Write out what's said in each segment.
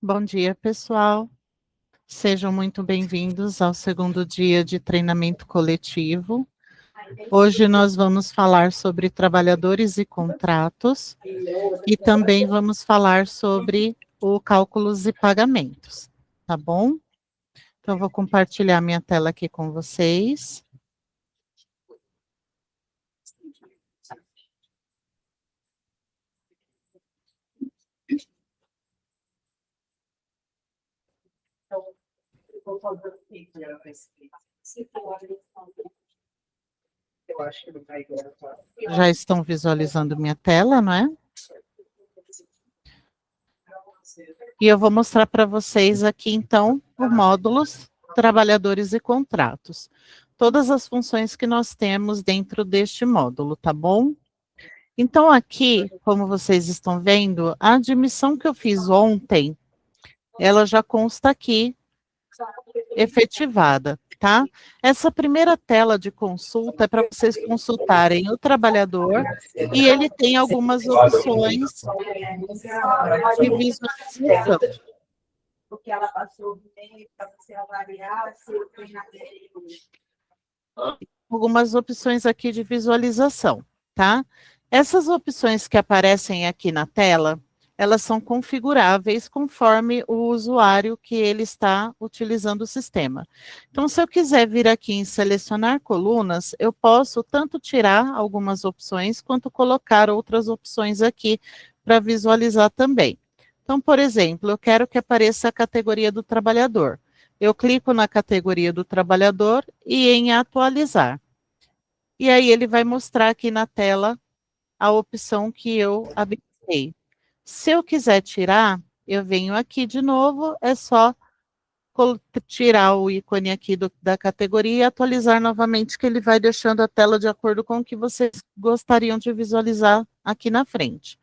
Bom dia, pessoal. Sejam muito bem-vindos ao segundo dia de treinamento coletivo. Hoje nós vamos falar sobre trabalhadores e contratos e também vamos falar sobre o cálculos e pagamentos, tá bom? Então, eu vou compartilhar minha tela aqui com vocês. Já estão visualizando minha tela, não é? E eu vou mostrar para vocês aqui, então, os módulos, trabalhadores e contratos. Todas as funções que nós temos dentro deste módulo, tá bom? Então, aqui, como vocês estão vendo, a admissão que eu fiz ontem, ela já consta aqui, efetivada, tá? Essa primeira tela de consulta é para vocês consultarem o trabalhador e ele tem algumas opções de visualização. Porque ela passou bem para você avaliar se o treinamento. Algumas opções aqui de visualização, tá? Essas opções que aparecem aqui na tela, elas são configuráveis conforme o usuário que ele está utilizando o sistema. Então, se eu quiser vir aqui em selecionar colunas, eu posso tanto tirar algumas opções, quanto colocar outras opções aqui para visualizar também. Então, por exemplo, eu quero que apareça a categoria do trabalhador. Eu clico na categoria do trabalhador e em atualizar. E aí ele vai mostrar aqui na tela a opção que eu habilitei. Se eu quiser tirar, eu venho aqui de novo, é só tirar o ícone aqui da categoria e atualizar novamente, que ele vai deixando a tela de acordo com o que vocês gostariam de visualizar aqui na frente.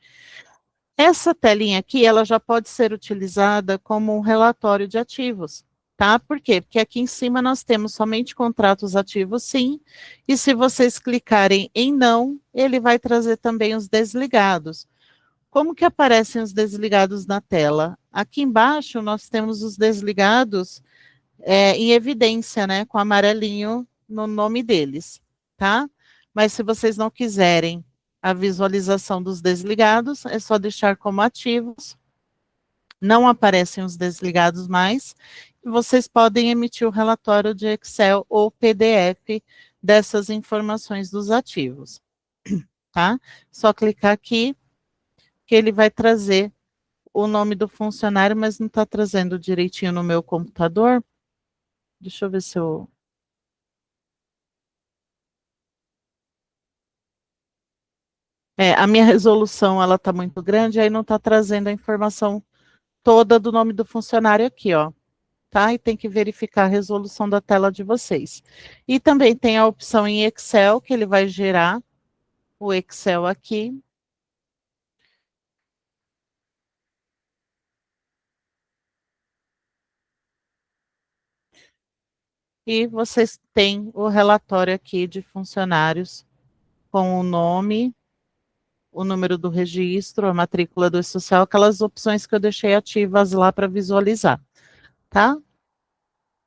Essa telinha aqui, ela já pode ser utilizada como um relatório de ativos, tá? Por quê? Porque aqui em cima nós temos somente contratos ativos, sim, e se vocês clicarem em não, ele vai trazer também os desligados. Como que aparecem os desligados na tela? Aqui embaixo nós temos os desligados em evidência, né, com amarelinho no nome deles, tá? Mas se vocês não quiserem a visualização dos desligados, é só deixar como ativos. Não aparecem os desligados mais, e vocês podem emitir o relatório de Excel ou PDF dessas informações dos ativos, tá? Só clicar aqui, que ele vai trazer o nome do funcionário, mas não está trazendo direitinho no meu computador. Deixa eu ver se eu... a minha resolução, ela está muito grande, aí não está trazendo a informação toda do nome do funcionário aqui, ó. Tá? E tem que verificar a resolução da tela de vocês. E também tem a opção em Excel, que ele vai gerar o Excel aqui. E vocês têm o relatório aqui de funcionários com o nome, o número do registro, a matrícula do social, aquelas opções que eu deixei ativas lá para visualizar, tá?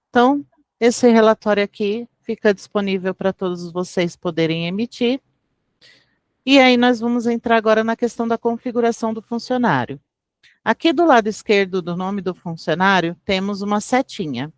Então, esse relatório aqui fica disponível para todos vocês poderem emitir. E aí nós vamos entrar agora na questão da configuração do funcionário. Aqui do lado esquerdo do nome do funcionário, temos uma setinha.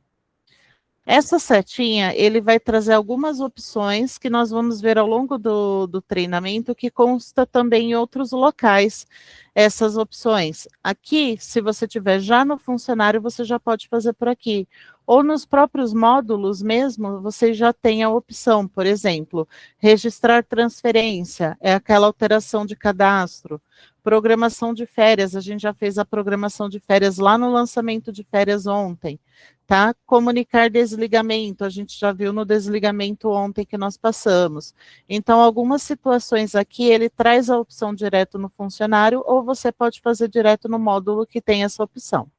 Essa setinha, ele vai trazer algumas opções que nós vamos ver ao longo do treinamento, que consta também em outros locais, essas opções. Aqui, se você tiver já no funcionário, você já pode fazer por aqui. Ou nos próprios módulos mesmo, você já tem a opção, por exemplo, registrar transferência, é aquela alteração de cadastro. Programação de férias, a gente já fez a programação de férias lá no lançamento de férias ontem, tá? Comunicar desligamento, a gente já viu no desligamento ontem que nós passamos. Então, algumas situações aqui, ele traz a opção direto no funcionário, ou você pode fazer direto no módulo que tem essa opção.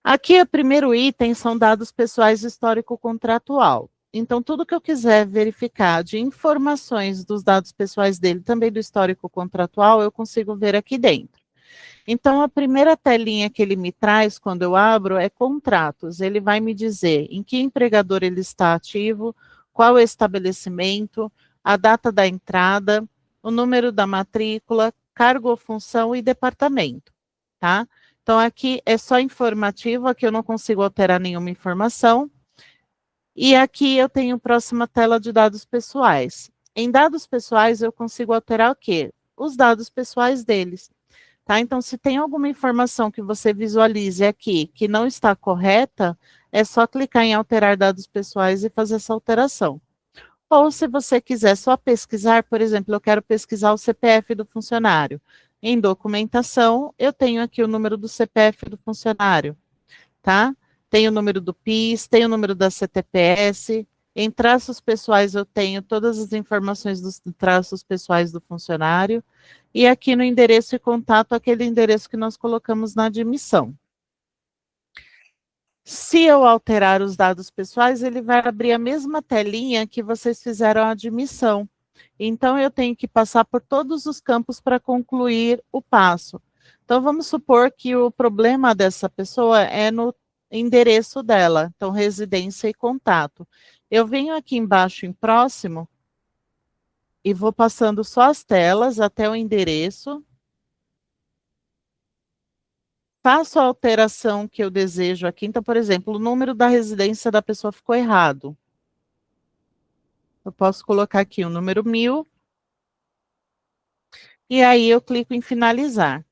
Aqui, o primeiro item são dados pessoais histórico-contratual. Então, tudo que eu quiser verificar de informações dos dados pessoais dele, também do histórico contratual, eu consigo ver aqui dentro. Então, a primeira telinha que ele me traz quando eu abro é contratos. Ele vai me dizer em que empregador ele está ativo, qual é o estabelecimento, a data da entrada, o número da matrícula, cargo ou função e departamento, tá? Então, aqui é só informativo, aqui eu não consigo alterar nenhuma informação. E aqui eu tenho próxima tela de dados pessoais. Em dados pessoais, eu consigo alterar o quê? Os dados pessoais deles. Tá? Então, se tem alguma informação que você visualize aqui que não está correta, é só clicar em alterar dados pessoais e fazer essa alteração. Ou se você quiser só pesquisar, por exemplo, eu quero pesquisar o CPF do funcionário. Em documentação, eu tenho aqui o número do CPF do funcionário, tá? Tem o número do PIS, tem o número da CTPS. Em traços pessoais, eu tenho todas as informações dos traços pessoais do funcionário. E aqui no endereço e contato, aquele endereço que nós colocamos na admissão. Se eu alterar os dados pessoais, ele vai abrir a mesma telinha que vocês fizeram a admissão. Então, eu tenho que passar por todos os campos para concluir o passo. Então, vamos supor que o problema dessa pessoa é no endereço dela, então, residência e contato. Eu venho aqui embaixo em próximo e vou passando só as telas até o endereço. Faço a alteração que eu desejo aqui. Então, por exemplo, o número da residência da pessoa ficou errado. Eu posso colocar aqui o número 1000. E aí eu clico em finalizar.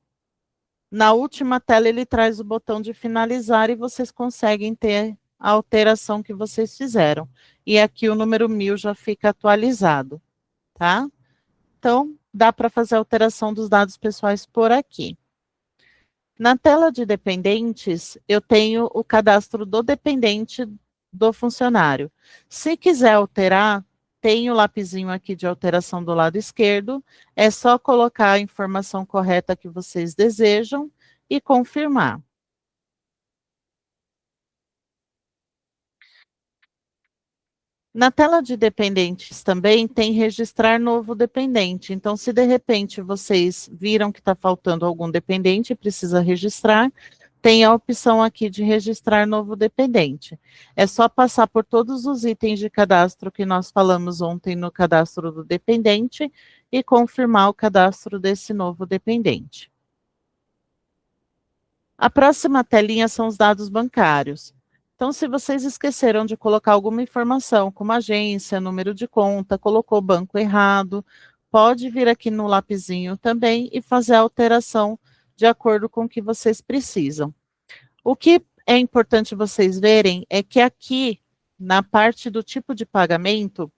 Na última tela ele traz o botão de finalizar e vocês conseguem ter a alteração que vocês fizeram. E aqui o número 1000 já fica atualizado, tá? Então, dá para fazer a alteração dos dados pessoais por aqui. Na tela de dependentes, eu tenho o cadastro do dependente do funcionário. Se quiser alterar, tem o lapisinho aqui de alteração do lado esquerdo, é só colocar a informação correta que vocês desejam e confirmar. Na tela de dependentes também tem registrar novo dependente. Então, se de repente vocês viram que está faltando algum dependente e precisa registrar, tem a opção aqui de registrar novo dependente. É só passar por todos os itens de cadastro que nós falamos ontem no cadastro do dependente e confirmar o cadastro desse novo dependente. A próxima telinha são os dados bancários. Então, se vocês esqueceram de colocar alguma informação, como agência, número de conta, colocou o banco errado, pode vir aqui no lapisinho também e fazer a alteração de acordo com o que vocês precisam. O que é importante vocês verem é que aqui, na parte do tipo de pagamento,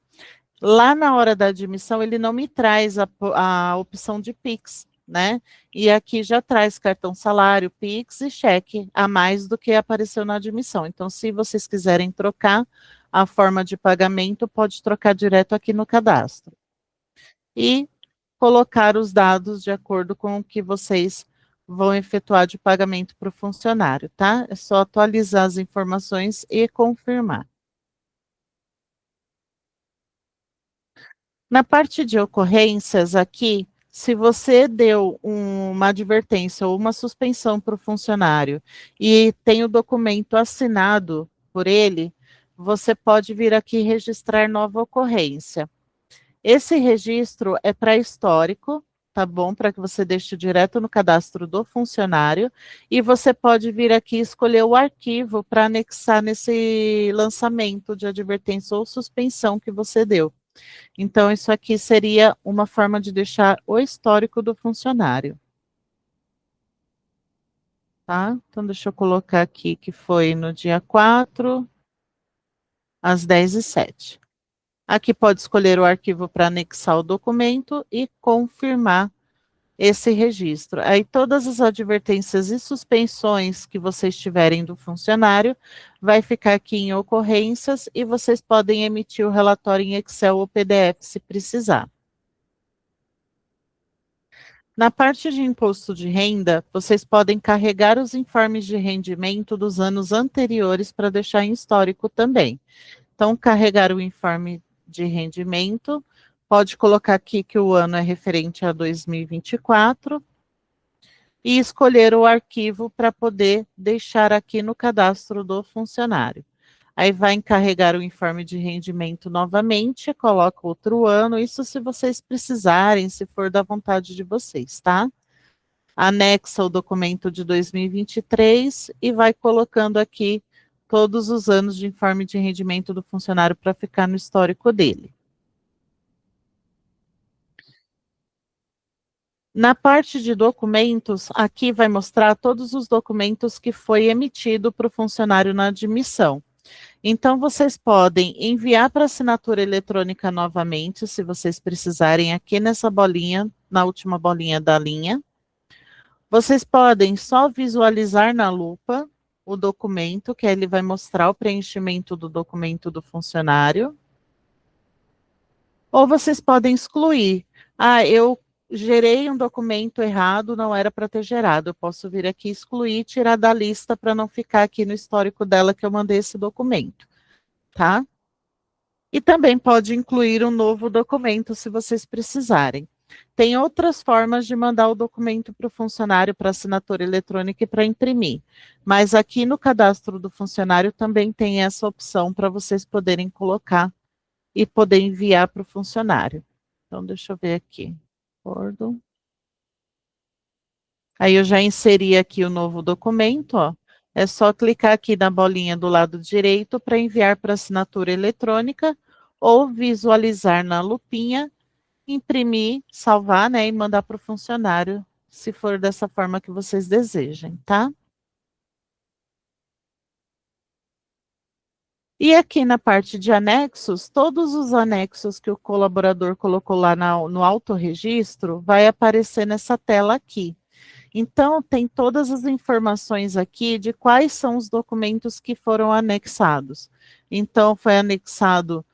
lá na hora da admissão, ele não me traz a opção de Pix, né? E aqui já traz cartão salário, Pix e cheque a mais do que apareceu na admissão. Então, se vocês quiserem trocar a forma de pagamento, pode trocar direto aqui no cadastro. E colocar os dados de acordo com o que vocês vão efetuar de pagamento para o funcionário, tá? É só atualizar as informações e confirmar. Na parte de ocorrências aqui, se você deu uma advertência ou uma suspensão para o funcionário e tem o documento assinado por ele, você pode vir aqui registrar nova ocorrência. Esse registro é para histórico, tá bom? Para que você deixe direto no cadastro do funcionário e você pode vir aqui escolher o arquivo para anexar nesse lançamento de advertência ou suspensão que você deu. Então, isso aqui seria uma forma de deixar o histórico do funcionário. Tá? Então, deixa eu colocar aqui que foi no dia 4, às 10h07. Aqui pode escolher o arquivo para anexar o documento e confirmar esse registro. Aí todas as advertências e suspensões que vocês tiverem do funcionário vai ficar aqui em ocorrências e vocês podem emitir o relatório em Excel ou PDF se precisar. Na parte de imposto de renda, vocês podem carregar os informes de rendimento dos anos anteriores para deixar em histórico também. Então, carregar o informe de rendimento, pode colocar aqui que o ano é referente a 2024. e escolher o arquivo para poder deixar aqui no cadastro do funcionário. Aí vai encarregar o informe de rendimento novamente, coloca outro ano, isso se vocês precisarem, se for da vontade de vocês, tá? Anexa o documento de 2023 e vai colocando aqui todos os anos de informe de rendimento do funcionário para ficar no histórico dele. Na parte de documentos, aqui vai mostrar todos os documentos que foi emitido para o funcionário na admissão. Então, vocês podem enviar para assinatura eletrônica novamente, se vocês precisarem, aqui nessa bolinha, na última bolinha da linha. Vocês podem só visualizar na lupa o documento, que ele vai mostrar o preenchimento do documento do funcionário. Ou vocês podem excluir. Ah, eu gerei um documento errado, não era para ter gerado. Eu posso vir aqui excluir, tirar da lista para não ficar aqui no histórico dela que eu mandei esse documento, tá? E também pode incluir um novo documento se vocês precisarem. Tem outras formas de mandar o documento para o funcionário para assinatura eletrônica e para imprimir. Mas aqui no cadastro do funcionário também tem essa opção para vocês poderem colocar e poder enviar para o funcionário. Então, deixa eu ver aqui. Acordo. Aí eu já inseri aqui o novo documento, ó. É só clicar aqui na bolinha do lado direito para enviar para assinatura eletrônica ou visualizar na lupinha, imprimir, salvar, né, e mandar para o funcionário, se for dessa forma que vocês desejem, tá? E aqui na parte de anexos, todos os anexos que o colaborador colocou lá no autorregistro, vai aparecer nessa tela aqui. Então, tem todas as informações aqui de quais são os documentos que foram anexados. Então, foi anexado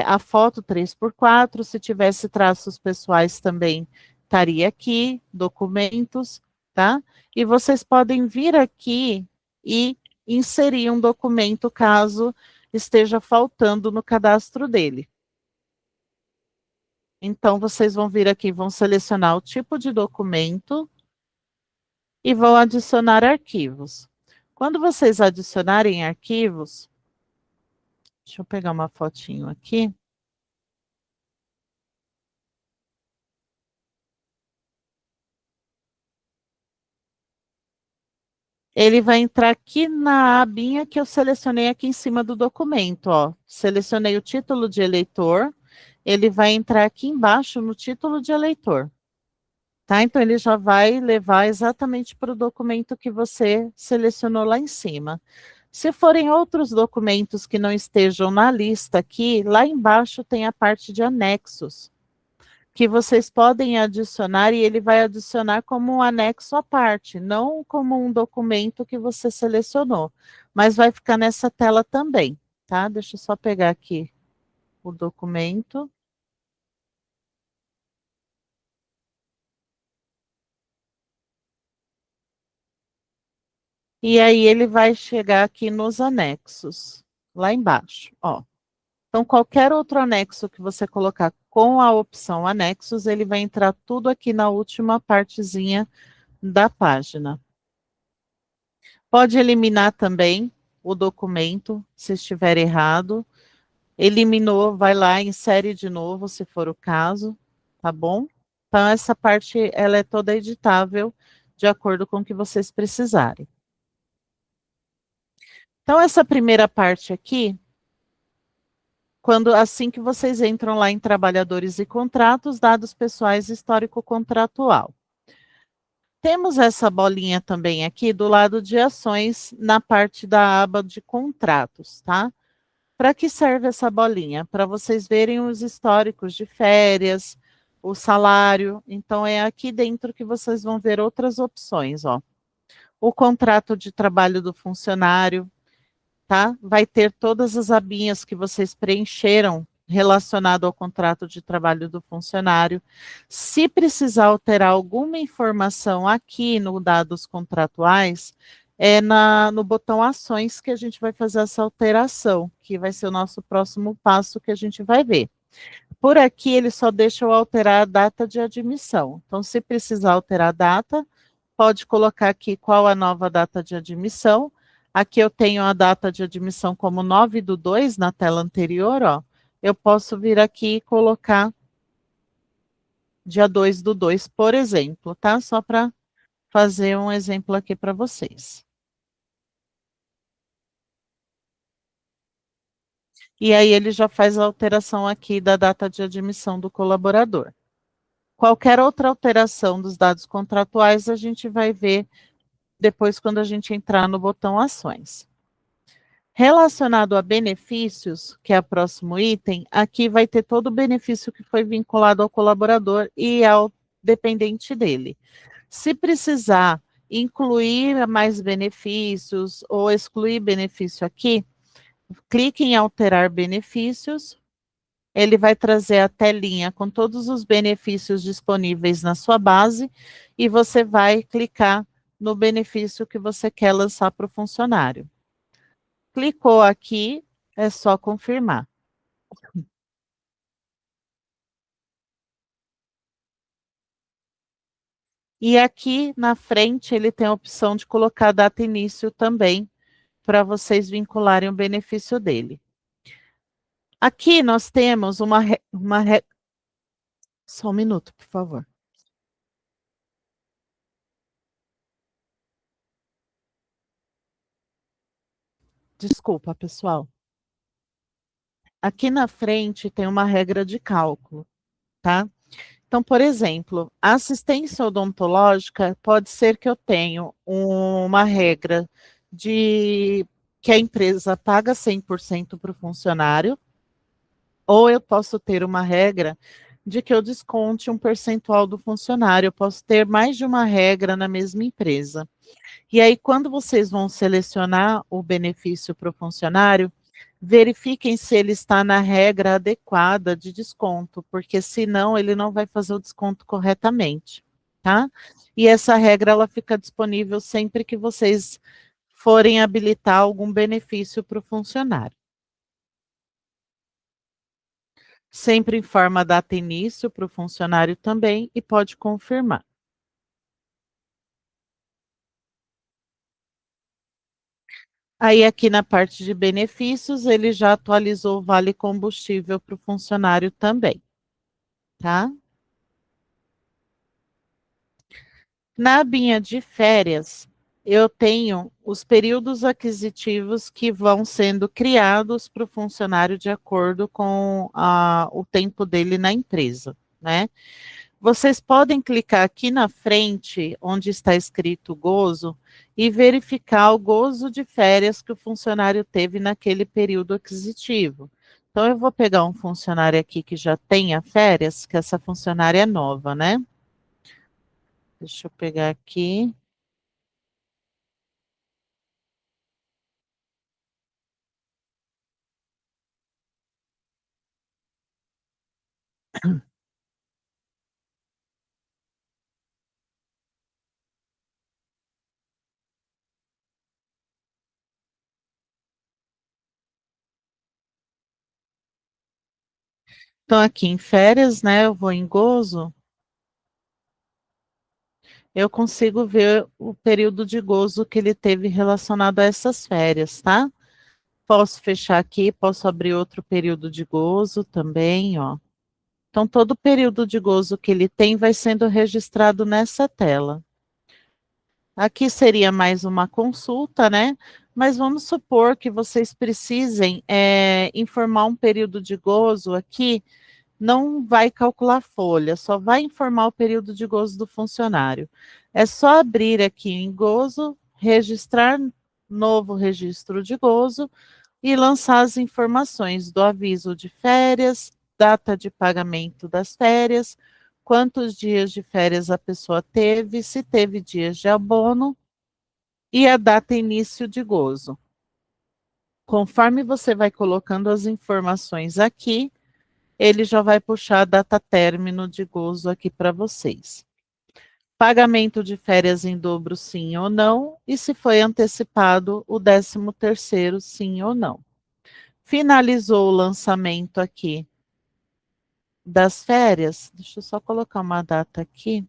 a foto 3x4, se tivesse traços pessoais também estaria aqui, documentos, tá? E vocês podem vir aqui e inserir um documento caso esteja faltando no cadastro dele. Então, vocês vão vir aqui, vão selecionar o tipo de documento e vão adicionar arquivos. Quando vocês adicionarem arquivos, deixa eu pegar uma fotinho aqui. Ele vai entrar aqui na abinha que eu selecionei aqui em cima do documento, ó. Selecionei o título de eleitor, ele vai entrar aqui embaixo no título de eleitor. Tá? Então, ele já vai levar exatamente para o documento que você selecionou lá em cima. Se forem outros documentos que não estejam na lista aqui, lá embaixo tem a parte de anexos, que vocês podem adicionar e ele vai adicionar como um anexo à parte, não como um documento que você selecionou, mas vai ficar nessa tela também, tá? Deixa eu só pegar aqui o documento. E aí ele vai chegar aqui nos anexos, lá embaixo, ó. Então, qualquer outro anexo que você colocar com a opção anexos, ele vai entrar tudo aqui na última partezinha da página. Pode eliminar também o documento, se estiver errado. Eliminou, vai lá, insere de novo, se for o caso, tá bom? Então, essa parte, ela é toda editável, de acordo com o que vocês precisarem. Então, essa primeira parte aqui, assim que vocês entram lá em trabalhadores e contratos, dados pessoais, histórico contratual. Temos essa bolinha também aqui do lado de ações, na parte da aba de contratos, tá? Para que serve essa bolinha? Para vocês verem os históricos de férias, o salário. Então, é aqui dentro que vocês vão ver outras opções, ó. O contrato de trabalho do funcionário, tá? Vai ter todas as abinhas que vocês preencheram relacionado ao contrato de trabalho do funcionário. Se precisar alterar alguma informação aqui no dados contratuais, é no botão ações que a gente vai fazer essa alteração, que vai ser o nosso próximo passo que a gente vai ver. Por aqui ele só deixa eu alterar a data de admissão. Então, se precisar alterar a data, pode colocar aqui qual a nova data de admissão. Aqui eu tenho a data de admissão como 9/2 na tela anterior, ó. Eu posso vir aqui e colocar dia 2/2, por exemplo, tá? Só para fazer um exemplo aqui para vocês. E aí ele já faz a alteração aqui da data de admissão do colaborador. Qualquer outra alteração dos dados contratuais a gente vai ver depois quando a gente entrar no botão ações. Relacionado a benefícios, que é o próximo item, aqui vai ter todo o benefício que foi vinculado ao colaborador e ao dependente dele. Se precisar incluir mais benefícios ou excluir benefício aqui, clique em alterar benefícios. Ele vai trazer a telinha com todos os benefícios disponíveis na sua base e você vai clicar no benefício que você quer lançar para o funcionário. Clicou aqui, é só confirmar. E aqui na frente ele tem a opção de colocar a data início também, para vocês vincularem o benefício dele. Aqui nós temos só um minuto, por favor. Desculpa, pessoal. Aqui na frente tem uma regra de cálculo, tá? Então, por exemplo, a assistência odontológica pode ser que eu tenha uma regra de que a empresa paga 100% para o funcionário, ou eu posso ter uma regra de que eu desconte um percentual do funcionário. Eu posso ter mais de uma regra na mesma empresa. E aí, quando vocês vão selecionar o benefício para o funcionário, verifiquem se ele está na regra adequada de desconto, porque senão ele não vai fazer o desconto corretamente, tá? E essa regra ela fica disponível sempre que vocês forem habilitar algum benefício para o funcionário. Sempre informa a data início para o funcionário também e pode confirmar. Aí aqui na parte de benefícios, ele já atualizou o vale combustível para o funcionário também, tá? Na abinha de férias, eu tenho os períodos aquisitivos que vão sendo criados para o funcionário de acordo com o tempo dele na empresa, né? Vocês podem clicar aqui na frente, onde está escrito gozo, e verificar o gozo de férias que o funcionário teve naquele período aquisitivo. Então, eu vou pegar um funcionário aqui que já tenha férias, que essa funcionária é nova, né? Deixa eu pegar aqui. Então, aqui em férias, né? Eu vou em gozo. Eu consigo ver o período de gozo que ele teve relacionado a essas férias, tá? Posso fechar aqui, posso abrir outro período de gozo também, ó. Então, todo o período de gozo que ele tem vai sendo registrado nessa tela. Aqui seria mais uma consulta, né? Mas vamos supor que vocês precisem informar um período de gozo aqui, não vai calcular folha, só vai informar o período de gozo do funcionário. É só abrir aqui em gozo, registrar novo registro de gozo e lançar as informações do aviso de férias, data de pagamento das férias, quantos dias de férias a pessoa teve, se teve dias de abono e a data início de gozo. Conforme você vai colocando as informações aqui, ele já vai puxar a data término de gozo aqui para vocês. Pagamento de férias em dobro, sim ou não, e se foi antecipado o 13º, sim ou não. Finalizou o lançamento aqui das férias, deixa eu só colocar uma data aqui.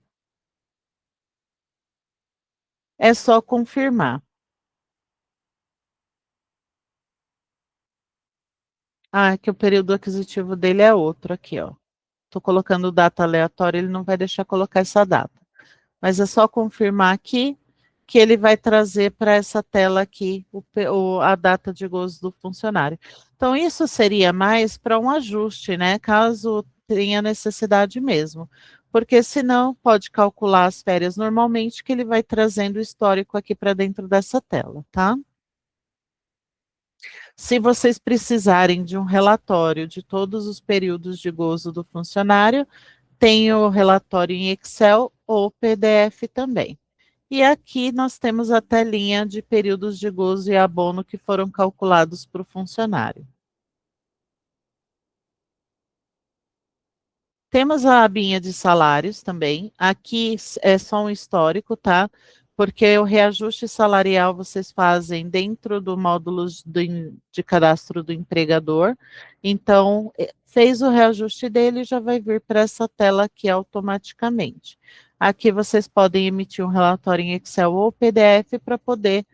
É só confirmar. Ah, é que o período aquisitivo dele é outro aqui, ó. Estou colocando data aleatória, ele não vai deixar colocar essa data. Mas é só confirmar aqui que ele vai trazer para essa tela aqui a data de gozo do funcionário. Então, isso seria mais para um ajuste, né? Caso tenha necessidade mesmo. Porque senão pode calcular as férias normalmente, que ele vai trazendo o histórico aqui para dentro dessa tela, tá? Se vocês precisarem de um relatório de todos os períodos de gozo do funcionário, tem o relatório em Excel ou PDF também. E aqui nós temos a telinha de períodos de gozo e abono que foram calculados para o funcionário. Temos a abinha de salários também. Aqui é só um histórico, tá? Porque o reajuste salarial vocês fazem dentro do módulo de cadastro do empregador. Então, fez o reajuste dele, já vai vir para essa tela aqui automaticamente. Aqui vocês podem emitir um relatório em Excel ou PDF para poder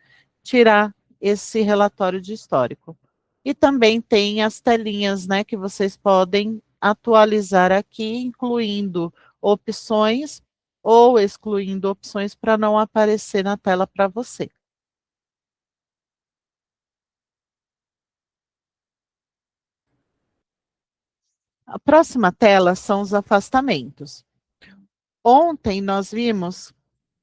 tirar esse relatório de histórico. E também tem as telinhas, né, que vocês podem atualizar aqui, incluindo opções ou excluindo opções para não aparecer na tela para você. A próxima tela são os afastamentos. Ontem nós vimos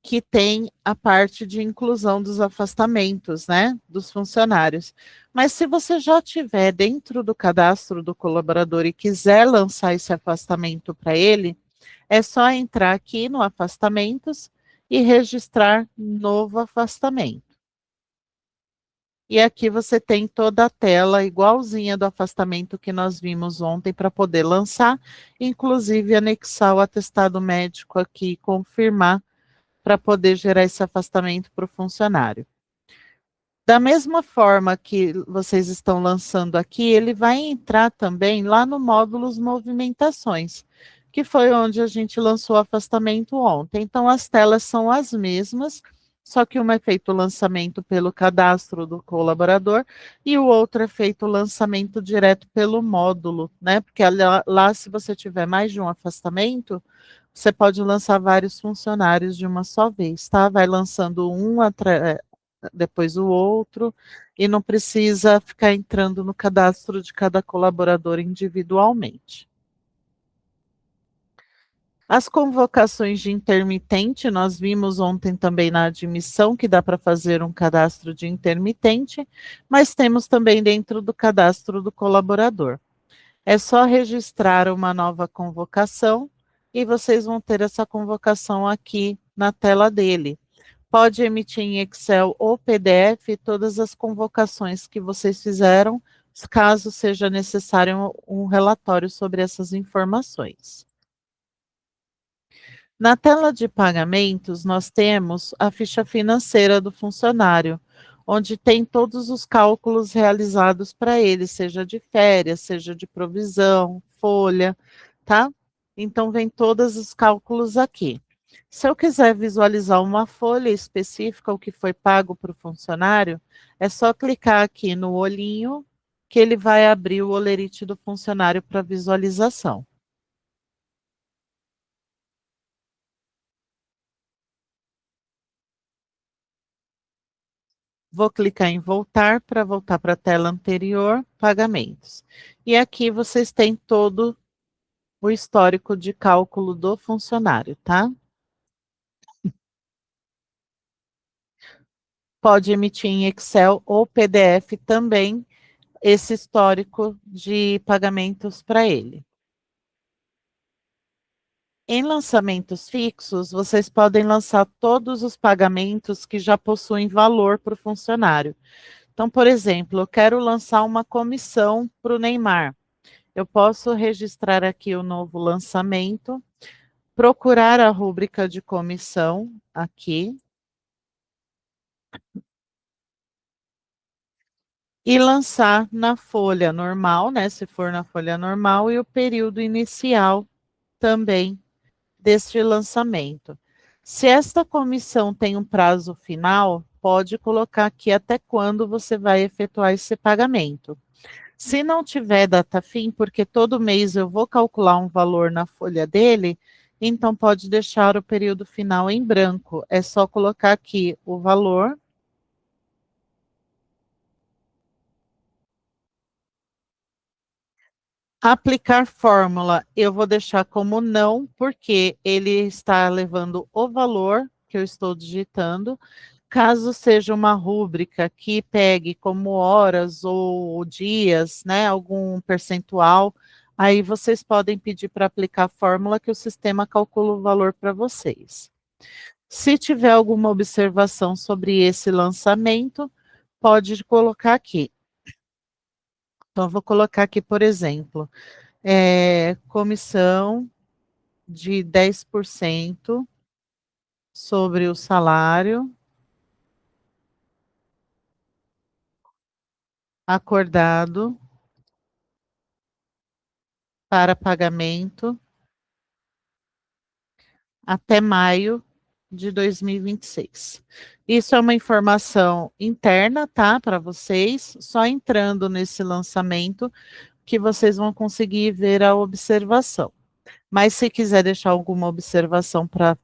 que tem a parte de inclusão dos afastamentos, né, dos funcionários. Mas se você já tiver dentro do cadastro do colaborador e quiser lançar esse afastamento para ele, é só entrar aqui no afastamentos e registrar novo afastamento. E aqui você tem toda a tela igualzinha do afastamento que nós vimos ontem para poder lançar, inclusive anexar o atestado médico aqui e confirmar para poder gerar esse afastamento para o funcionário. Da mesma forma que vocês estão lançando aqui, ele vai entrar também lá no módulo movimentações, que foi onde a gente lançou o afastamento ontem. Então, as telas são as mesmas, só que uma é feito o lançamento pelo cadastro do colaborador e o outro é feito o lançamento direto pelo módulo, né? Porque lá se você tiver mais de um afastamento, você pode lançar vários funcionários de uma só vez, tá? Vai lançando depois o outro, e não precisa ficar entrando no cadastro de cada colaborador individualmente. As convocações de intermitente, nós vimos ontem também na admissão que dá para fazer um cadastro de intermitente, mas temos também dentro do cadastro do colaborador. É só registrar uma nova convocação e vocês vão ter essa convocação aqui na tela dele. Pode emitir em Excel ou PDF todas as convocações que vocês fizeram, caso seja necessário um relatório sobre essas informações. Na tela de pagamentos, nós temos a ficha financeira do funcionário, onde tem todos os cálculos realizados para ele, seja de férias, seja de provisão, folha, tá? Então, vem todos os cálculos aqui. Se eu quiser visualizar uma folha específica, o que foi pago para o funcionário, é só clicar aqui no olhinho, que ele vai abrir o olerite do funcionário para visualização. Vou clicar em voltar para voltar para a tela anterior, pagamentos. E aqui vocês têm todo o histórico de cálculo do funcionário, tá? Pode emitir em Excel ou PDF também esse histórico de pagamentos para ele. Em lançamentos fixos, vocês podem lançar todos os pagamentos que já possuem valor para o funcionário. Então, por exemplo, eu quero lançar uma comissão para o Neymar. Eu posso registrar aqui o novo lançamento, procurar a rúbrica de comissão aqui e lançar na folha normal, né? Se for na folha normal, e o período inicial também deste lançamento. Se esta comissão tem um prazo final, pode colocar aqui até quando você vai efetuar esse pagamento. Se não tiver data fim, porque todo mês eu vou calcular um valor na folha dele, então pode deixar o período final em branco. É só colocar aqui o valor. Aplicar fórmula, eu vou deixar como não, porque ele está levando o valor que eu estou digitando. Caso seja uma rúbrica que pegue como horas ou dias, né, algum percentual, aí vocês podem pedir para aplicar a fórmula que o sistema calcula o valor para vocês. Se tiver alguma observação sobre esse lançamento, pode colocar aqui. Então, eu vou colocar aqui, por exemplo, comissão de 10% sobre o salário acordado para pagamento até maio de 2026. Isso é uma informação interna, tá, para vocês, só entrando nesse lançamento que vocês vão conseguir ver a observação. Mas se quiser deixar alguma observação para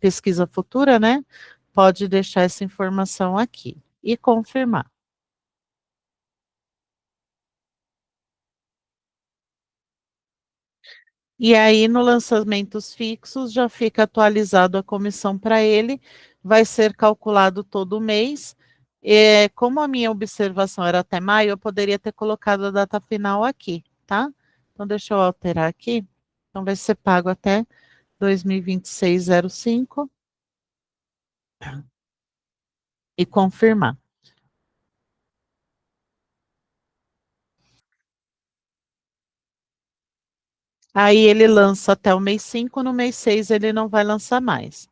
pesquisa futura, né, pode deixar essa informação aqui e confirmar. E aí, no lançamentos fixos, já fica atualizado a comissão para ele, vai ser calculado todo mês. Como a minha observação era até maio, eu poderia ter colocado a data final aqui, tá? Então, deixa eu alterar aqui. Então, vai ser pago até 2026/05 e confirmar. Aí ele lança até o mês 5, no mês 6 ele não vai lançar mais.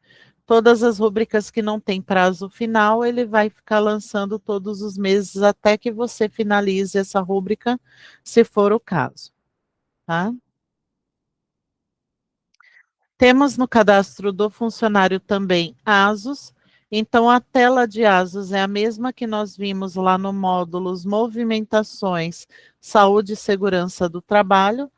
Todas as rubricas que não têm prazo final, ele vai ficar lançando todos os meses até que você finalize essa rúbrica, se for o caso, tá? Temos no cadastro do funcionário também ASUS. Então, a tela de ASUS é a mesma que nós vimos lá no módulos Movimentações, Saúde e Segurança do Trabalho.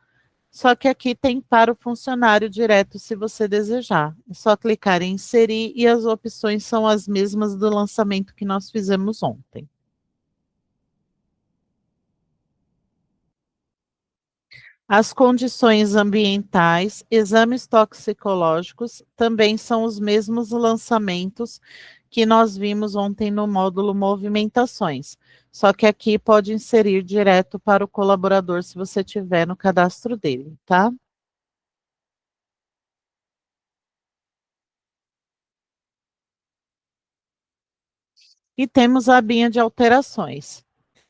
Só que aqui tem para o funcionário direto, se você desejar. É só clicar em inserir e as opções são as mesmas do lançamento que nós fizemos ontem. As condições ambientais, exames toxicológicos, também são os mesmos lançamentos que nós vimos ontem no módulo Movimentações. Só que aqui pode inserir direto para o colaborador se você tiver no cadastro dele, tá? E temos a abinha de alterações.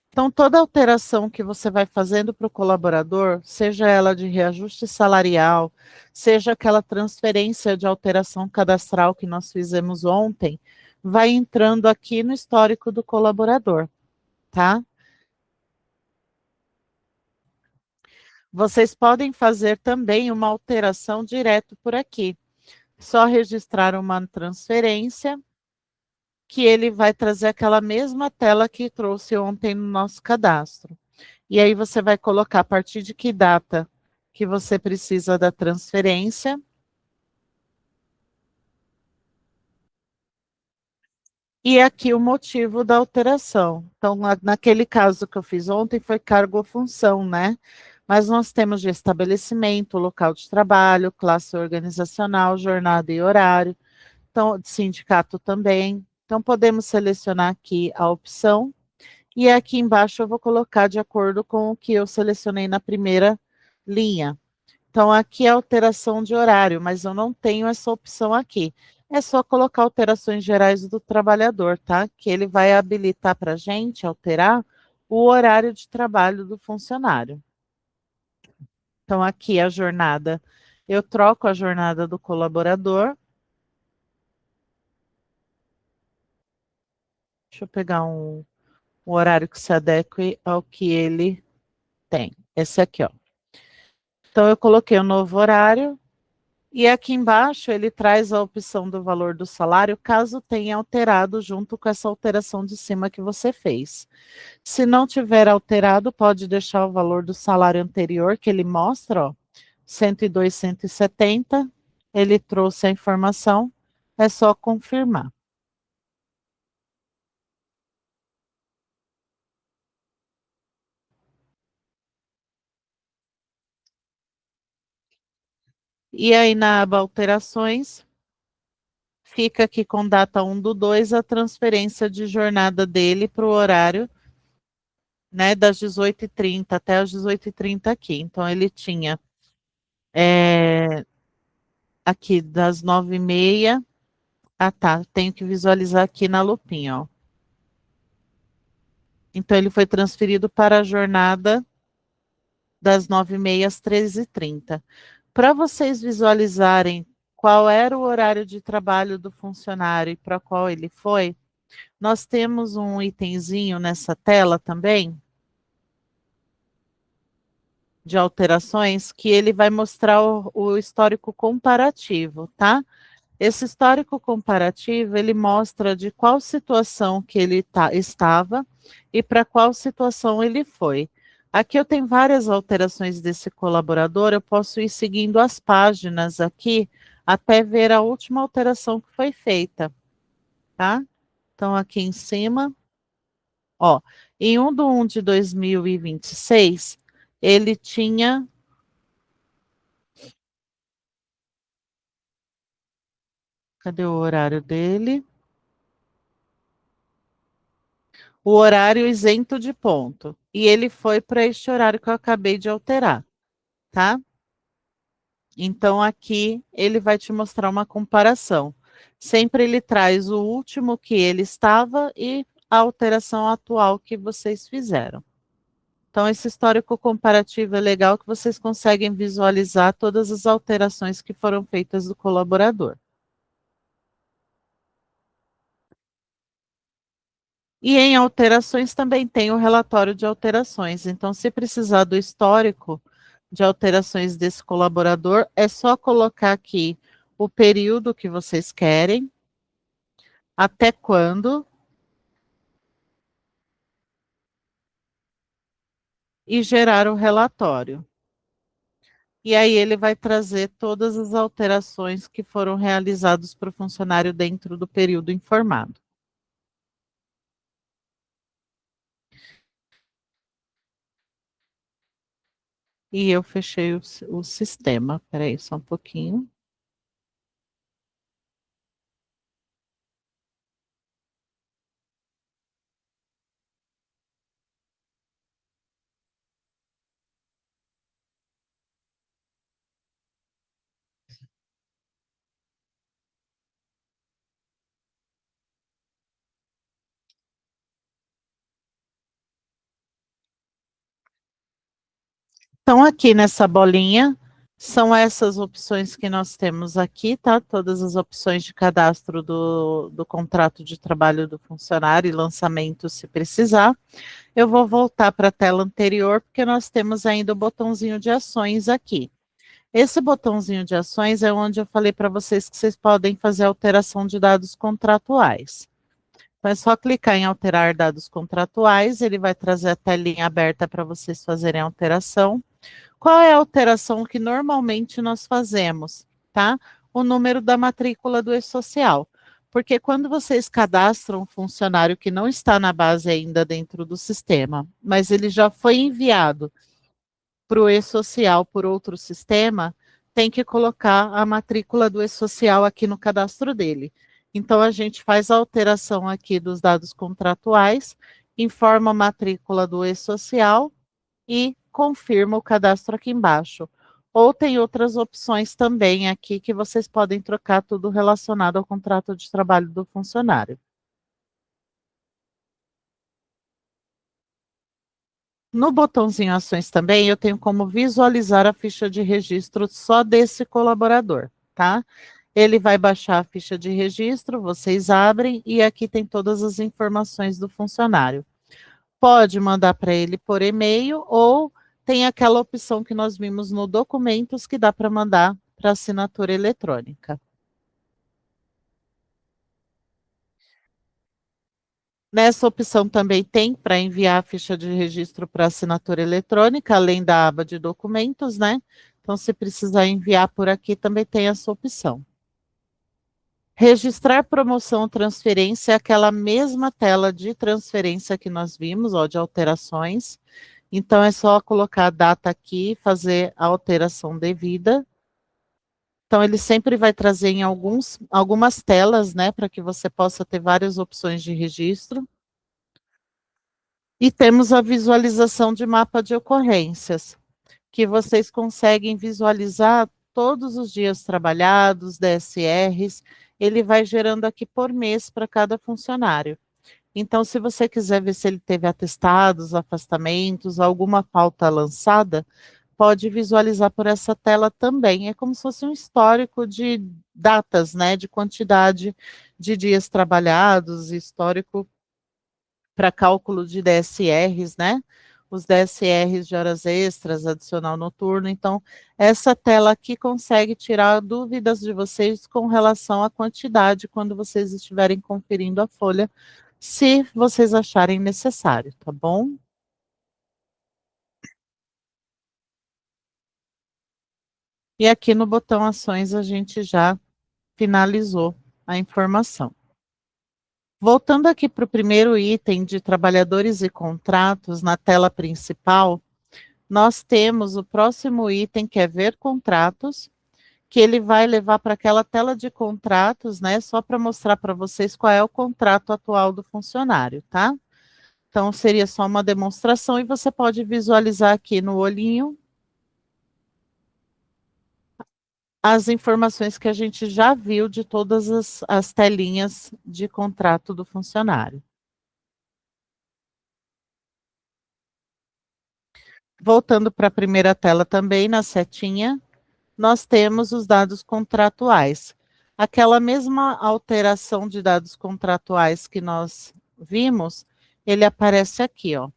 Então, toda alteração que você vai fazendo para o colaborador, seja ela de reajuste salarial, seja aquela transferência de alteração cadastral que nós fizemos ontem, vai entrando aqui no histórico do colaborador, tá? Vocês podem fazer também uma alteração direto por aqui. Só registrar uma transferência, que ele vai trazer aquela mesma tela que trouxe ontem no nosso cadastro. E aí você vai colocar a partir de que data que você precisa da transferência. E aqui o motivo da alteração. Então, naquele caso que eu fiz ontem, foi cargo ou função, né? Mas nós temos de estabelecimento, local de trabalho, classe organizacional, jornada e horário. Então, sindicato também. Então, podemos selecionar aqui a opção. E aqui embaixo eu vou colocar de acordo com o que eu selecionei na primeira linha. Então, aqui é alteração de horário, mas eu não tenho essa opção aqui. É só colocar alterações gerais do trabalhador, tá? Que ele vai habilitar para a gente alterar o horário de trabalho do funcionário. Então, aqui a jornada, eu troco a jornada do colaborador. Deixa eu pegar um horário que se adeque ao que ele tem. Esse aqui, ó. Então, eu coloquei o novo horário. E aqui embaixo ele traz a opção do valor do salário, caso tenha alterado junto com essa alteração de cima que você fez. Se não tiver alterado, pode deixar o valor do salário anterior, que ele mostra, ó, 102, 170. Ele trouxe a informação, é só confirmar. E aí na aba alterações, fica aqui com data 1/2 a transferência de jornada dele para o horário, né, das 18h30 até as 18h30 aqui. Então ele tinha aqui das 9h30. Ah, tá. Tenho que visualizar aqui na lupinha, ó. Então ele foi transferido para a jornada das 9h30 às 13h30. Para vocês visualizarem qual era o horário de trabalho do funcionário e para qual ele foi, nós temos um itemzinho nessa tela também de alterações que ele vai mostrar o histórico comparativo, tá? Esse histórico comparativo, ele mostra de qual situação que ele estava e para qual situação ele foi. Aqui eu tenho várias alterações desse colaborador, eu posso ir seguindo as páginas aqui até ver a última alteração que foi feita, tá? Então, aqui em cima, ó, em 1/1 de 2026, ele tinha. Cadê o horário dele? O horário isento de ponto. E ele foi para este horário que eu acabei de alterar, tá? Então aqui ele vai te mostrar uma comparação. Sempre ele traz o último que ele estava e a alteração atual que vocês fizeram. Então esse histórico comparativo é legal que vocês conseguem visualizar todas as alterações que foram feitas do colaborador. E em alterações também tem o relatório de alterações. Então, se precisar do histórico de alterações desse colaborador, é só colocar aqui o período que vocês querem, até quando, e gerar o relatório. E aí ele vai trazer todas as alterações que foram realizadas para o funcionário dentro do período informado. E eu fechei o sistema. Espera aí, só um pouquinho. Então, aqui nessa bolinha, são essas opções que nós temos aqui, tá? Todas as opções de cadastro do contrato de trabalho do funcionário e lançamento, se precisar. Eu vou voltar para a tela anterior, porque nós temos ainda o botãozinho de ações aqui. Esse botãozinho de ações é onde eu falei para vocês que vocês podem fazer alteração de dados contratuais. Então, é só clicar em alterar dados contratuais, ele vai trazer a telinha aberta para vocês fazerem a alteração. Qual é a alteração que normalmente nós fazemos, tá? O número da matrícula do e-social. Porque quando vocês cadastram um funcionário que não está na base ainda dentro do sistema, mas ele já foi enviado para o e-social por outro sistema, tem que colocar a matrícula do e-social aqui no cadastro dele. Então, a gente faz a alteração aqui dos dados contratuais, informa a matrícula do e-social e confirma o cadastro aqui embaixo. Ou tem outras opções também aqui que vocês podem trocar tudo relacionado ao contrato de trabalho do funcionário. No botãozinho ações também, eu tenho como visualizar a ficha de registro só desse colaborador, tá? Ele vai baixar a ficha de registro, vocês abrem e aqui tem todas as informações do funcionário. Pode mandar para ele por e-mail ou tem aquela opção que nós vimos no documentos que dá para mandar para assinatura eletrônica. Nessa opção também tem para enviar a ficha de registro para assinatura eletrônica, além da aba de documentos, né? Então, se precisar enviar por aqui, também tem essa opção. Registrar promoção ou transferência é aquela mesma tela de transferência que nós vimos, ó, de alterações. Então, é só colocar a data aqui, fazer a alteração devida. Então, ele sempre vai trazer em algumas telas, né, para que você possa ter várias opções de registro. E temos a visualização de mapa de ocorrências, que vocês conseguem visualizar todos os dias trabalhados, DSRs, ele vai gerando aqui por mês para cada funcionário. Então, se você quiser ver se ele teve atestados, afastamentos, alguma falta lançada, pode visualizar por essa tela também. É como se fosse um histórico de datas, né, de quantidade de dias trabalhados, histórico para cálculo de DSRs, né? Os DSRs de horas extras, adicional noturno. Então, essa tela aqui consegue tirar dúvidas de vocês com relação à quantidade quando vocês estiverem conferindo a folha, se vocês acharem necessário, tá bom? E aqui no botão ações a gente já finalizou a informação. Voltando aqui para o primeiro item de trabalhadores e contratos, na tela principal, nós temos o próximo item, que é ver contratos, que ele vai levar para aquela tela de contratos, né, só para mostrar para vocês qual é o contrato atual do funcionário, tá? Então, seria só uma demonstração e você pode visualizar aqui no olhinho as informações que a gente já viu de todas as telinhas de contrato do funcionário. Voltando para a primeira tela também, na setinha, nós temos os dados contratuais. Aquela mesma alteração de dados contratuais que nós vimos, ele aparece aqui, ó,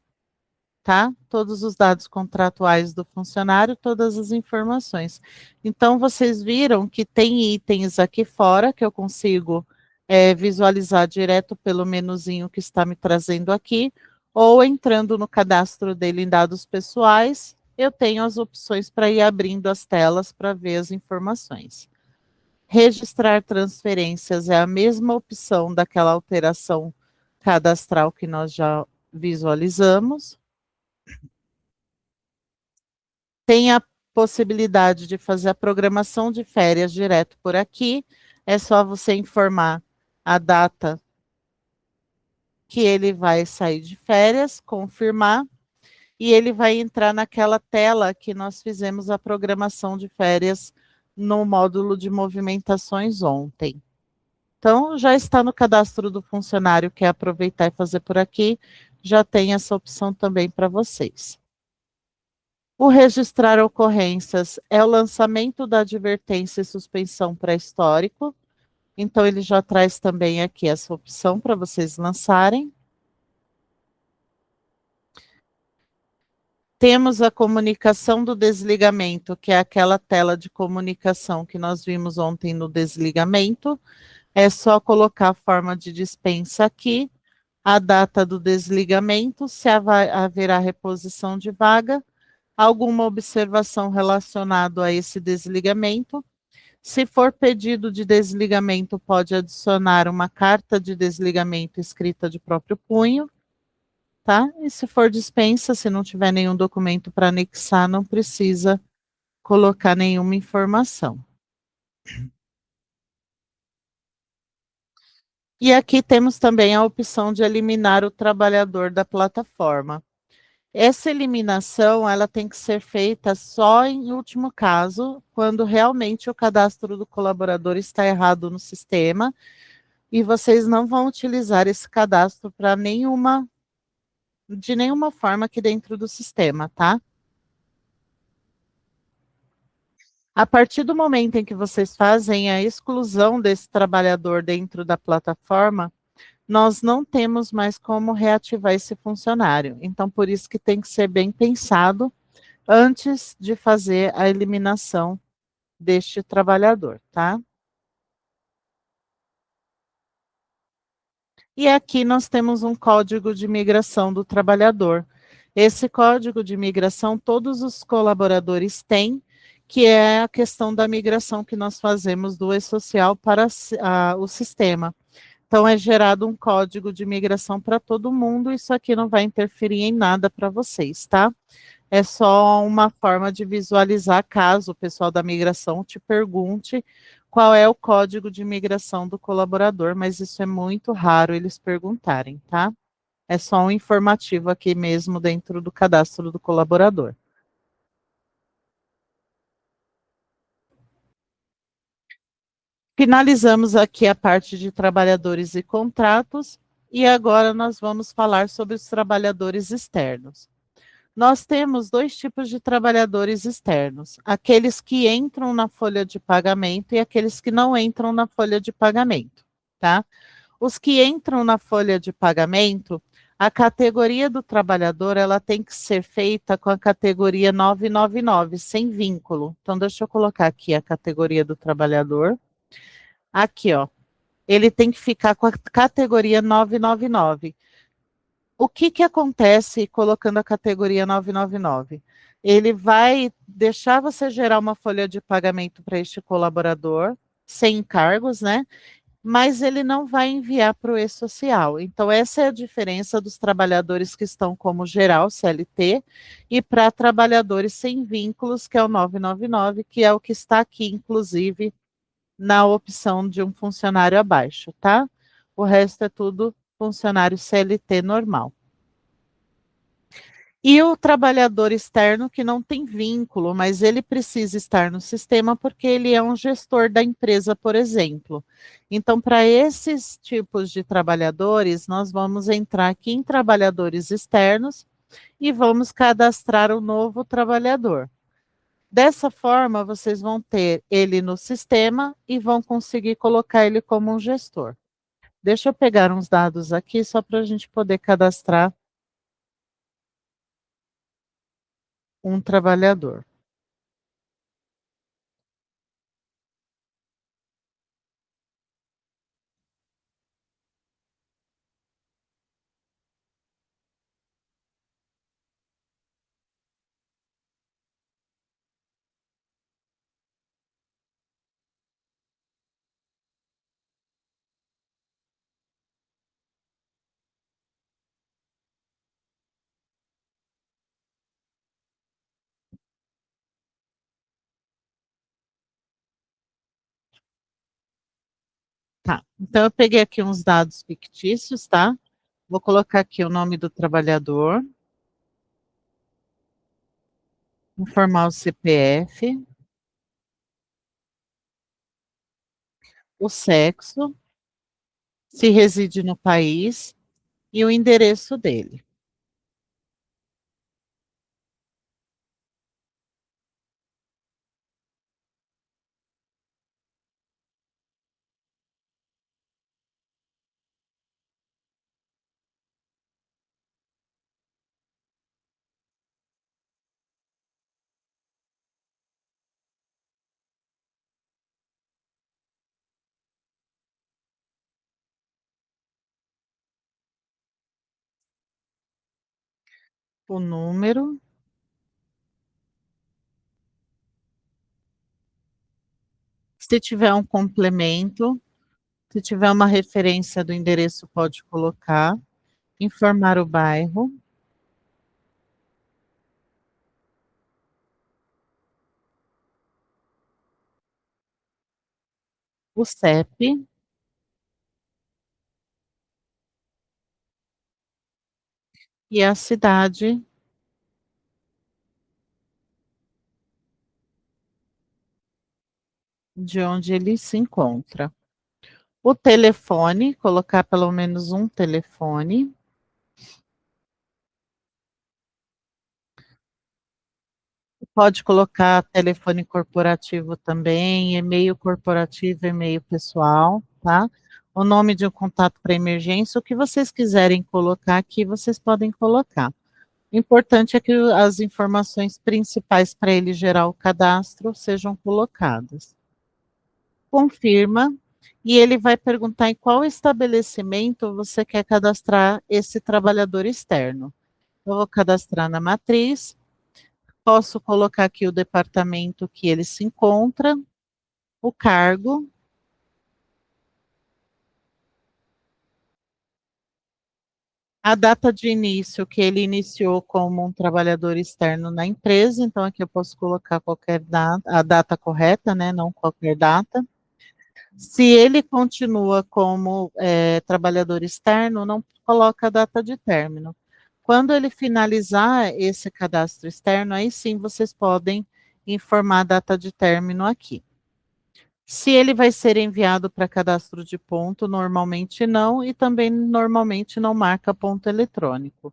tá? Todos os dados contratuais do funcionário, todas as informações. Então, vocês viram que tem itens aqui fora que eu consigo visualizar direto pelo menuzinho que está me trazendo aqui, ou entrando no cadastro dele em dados pessoais, eu tenho as opções para ir abrindo as telas para ver as informações. Registrar transferências é a mesma opção daquela alteração cadastral que nós já visualizamos. Tem a possibilidade de fazer a programação de férias direto por aqui. É só você informar a data que ele vai sair de férias, confirmar, e ele vai entrar naquela tela que nós fizemos a programação de férias no módulo de movimentações ontem. Então, já está no cadastro do funcionário, quer aproveitar e fazer por aqui, já tem essa opção também para vocês. O registrar ocorrências é o lançamento da advertência e suspensão pré-histórico. Então, ele já traz também aqui essa opção para vocês lançarem. Temos a comunicação do desligamento, que é aquela tela de comunicação que nós vimos ontem no desligamento. É só colocar a forma de dispensa aqui, a data do desligamento, se haverá reposição de vaga, alguma observação relacionada a esse desligamento. Se for pedido de desligamento, pode adicionar uma carta de desligamento escrita de próprio punho, tá? E se for dispensa, se não tiver nenhum documento para anexar, não precisa colocar nenhuma informação. E aqui temos também a opção de eliminar o trabalhador da plataforma. Essa eliminação, ela tem que ser feita só em último caso, quando realmente o cadastro do colaborador está errado no sistema, e vocês não vão utilizar esse cadastro para de nenhuma forma aqui dentro do sistema, tá? A partir do momento em que vocês fazem a exclusão desse trabalhador dentro da plataforma, nós não temos mais como reativar esse funcionário. Então, por isso que tem que ser bem pensado antes de fazer a eliminação deste trabalhador, tá? E aqui nós temos um código de migração do trabalhador. Esse código de migração todos os colaboradores têm, que é a questão da migração que nós fazemos do e-social para o sistema. Então, é gerado um código de migração para todo mundo, isso aqui não vai interferir em nada para vocês, tá? É só uma forma de visualizar caso o pessoal da migração te pergunte qual é o código de migração do colaborador, mas isso é muito raro eles perguntarem, tá? É só um informativo aqui mesmo dentro do cadastro do colaborador. Finalizamos aqui a parte de trabalhadores e contratos, e agora nós vamos falar sobre os trabalhadores externos. Nós temos dois tipos de trabalhadores externos: aqueles que entram na folha de pagamento e aqueles que não entram na folha de pagamento, tá? Os que entram na folha de pagamento, a categoria do trabalhador, ela tem que ser feita com a categoria 999, sem vínculo. Então, deixa eu colocar aqui a categoria do trabalhador. Aqui, ó. Ele tem que ficar com a categoria 999. O que que acontece colocando a categoria 999? Ele vai deixar você gerar uma folha de pagamento para este colaborador, sem encargos, né? Mas ele não vai enviar para o e-social. Então, essa é a diferença dos trabalhadores que estão como geral, CLT, e para trabalhadores sem vínculos, que é o 999, que é o que está aqui, inclusive, na opção de um funcionário abaixo, tá? O resto é tudo funcionário CLT normal. E o trabalhador externo que não tem vínculo, mas ele precisa estar no sistema porque ele é um gestor da empresa, por exemplo. Então, para esses tipos de trabalhadores, nós vamos entrar aqui em trabalhadores externos e vamos cadastrar o novo trabalhador. Dessa forma, vocês vão ter ele no sistema e vão conseguir colocar ele como um gestor. Deixa eu pegar uns dados aqui só para a gente poder cadastrar um trabalhador. Tá, então eu peguei aqui uns dados fictícios, tá? Vou colocar aqui o nome do trabalhador, informar o CPF, o sexo, se reside no país e o endereço dele. O número, se tiver um complemento, se tiver uma referência do endereço, pode colocar, informar o bairro, o CEP e a cidade de onde ele se encontra. O telefone, colocar pelo menos um telefone. Pode colocar telefone corporativo também, e-mail corporativo, e-mail pessoal, tá? O nome de um contato para emergência, o que vocês quiserem colocar aqui, vocês podem colocar. O importante é que as informações principais para ele gerar o cadastro sejam colocadas. Confirma, e ele vai perguntar em qual estabelecimento você quer cadastrar esse trabalhador externo. Eu vou cadastrar na matriz, posso colocar aqui o departamento que ele se encontra, o cargo, a data de início, que ele iniciou como um trabalhador externo na empresa, então aqui eu posso colocar qualquer data, a data correta, né, não qualquer data. Se ele continua como trabalhador externo, não coloca a data de término. Quando ele finalizar esse cadastro externo, aí sim vocês podem informar a data de término aqui. Se ele vai ser enviado para cadastro de ponto, normalmente não, e também normalmente não marca ponto eletrônico.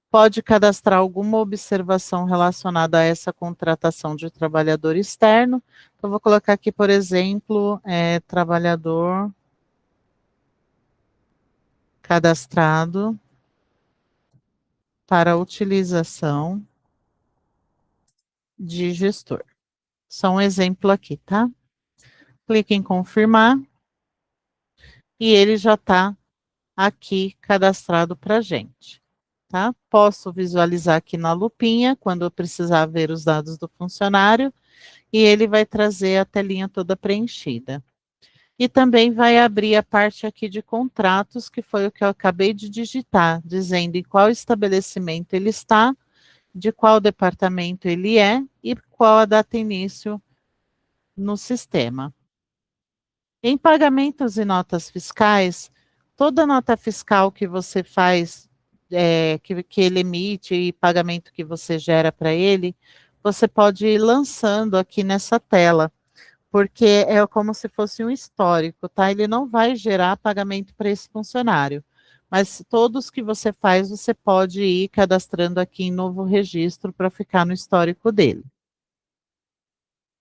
Pode cadastrar alguma observação relacionada a essa contratação de trabalhador externo. Então, vou colocar aqui, por exemplo, trabalhador cadastrado para utilização de gestor. Só um exemplo aqui, tá? Clique em confirmar e ele já está aqui cadastrado para a gente, tá? Posso visualizar aqui na lupinha quando eu precisar ver os dados do funcionário e ele vai trazer a telinha toda preenchida. E também vai abrir a parte aqui de contratos, que foi o que eu acabei de digitar, dizendo em qual estabelecimento ele está, de qual departamento ele é e qual a data início no sistema. Em pagamentos e notas fiscais, toda nota fiscal que você faz, que ele emite e pagamento que você gera para ele, você pode ir lançando aqui nessa tela, porque é como se fosse um histórico, tá? Ele não vai gerar pagamento para esse funcionário, mas todos que você faz, você pode ir cadastrando aqui em novo registro para ficar no histórico dele.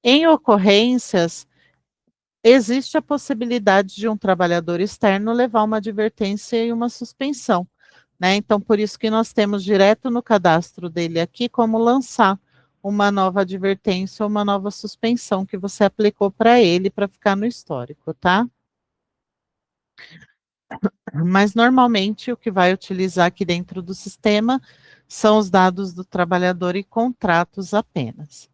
Em ocorrências, existe a possibilidade de um trabalhador externo levar uma advertência e uma suspensão, né? Então, por isso que nós temos direto no cadastro dele aqui como lançar uma nova advertência ou uma nova suspensão que você aplicou para ele para ficar no histórico, tá? Mas normalmente o que vai utilizar aqui dentro do sistema são os dados do trabalhador e contratos apenas.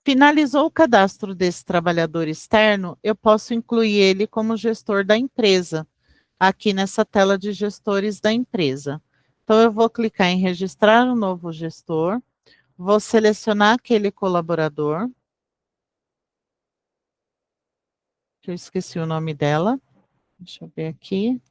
Finalizou o cadastro desse trabalhador externo, eu posso incluir ele como gestor da empresa, aqui nessa tela de gestores da empresa. Então, eu vou clicar em registrar um novo gestor, vou selecionar aquele colaborador, que eu esqueci o nome dela, deixa eu ver aqui.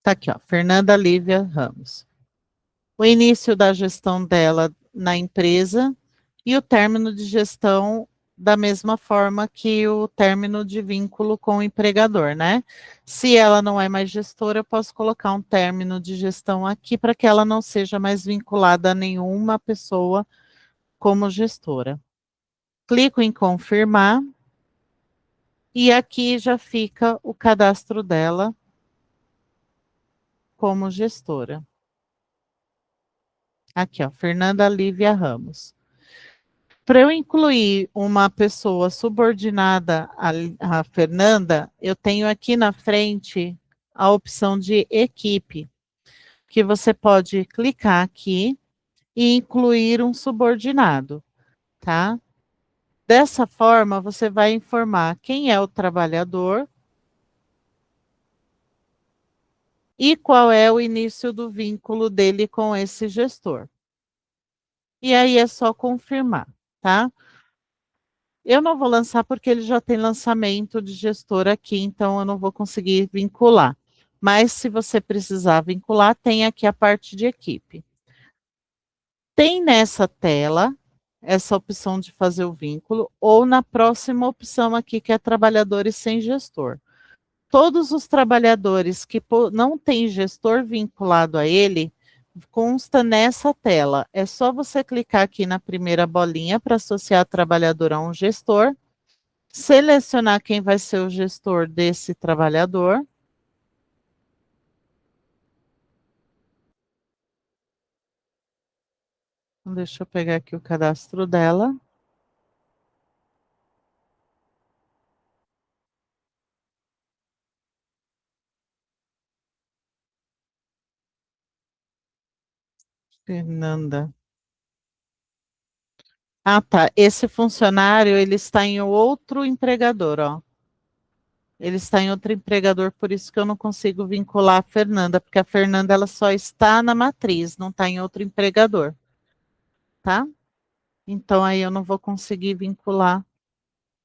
Tá aqui, ó, Fernanda Lívia Ramos. O início da gestão dela na empresa e o término de gestão da mesma forma que o término de vínculo com o empregador, né? Se ela não é mais gestora, eu posso colocar um término de gestão aqui para que ela não seja mais vinculada a nenhuma pessoa como gestora. Clico em confirmar e aqui já fica o cadastro dela como gestora. Aqui, ó, Fernanda Lívia Ramos. Para eu incluir uma pessoa subordinada à Fernanda, eu tenho aqui na frente a opção de equipe, que você pode clicar aqui e incluir um subordinado, tá? Dessa forma, você vai informar quem é o trabalhador e qual é o início do vínculo dele com esse gestor. E aí é só confirmar, tá? Eu não vou lançar porque ele já tem lançamento de gestor aqui, então eu não vou conseguir vincular. Mas se você precisar vincular, tem aqui a parte de equipe. Tem nessa tela essa opção de fazer o vínculo, ou na próxima opção aqui, que é trabalhadores sem gestor. Todos os trabalhadores que não têm gestor vinculado a ele, consta nessa tela. É só você clicar aqui na primeira bolinha para associar trabalhador a um gestor, selecionar quem vai ser o gestor desse trabalhador. Deixa eu pegar aqui o cadastro dela. Fernanda. Ah, tá. Esse funcionário, ele está em outro empregador, ó. Ele está em outro empregador, por isso que eu não consigo vincular a Fernanda, porque a Fernanda ela só está na matriz, não está em outro empregador, tá? Então aí eu não vou conseguir vincular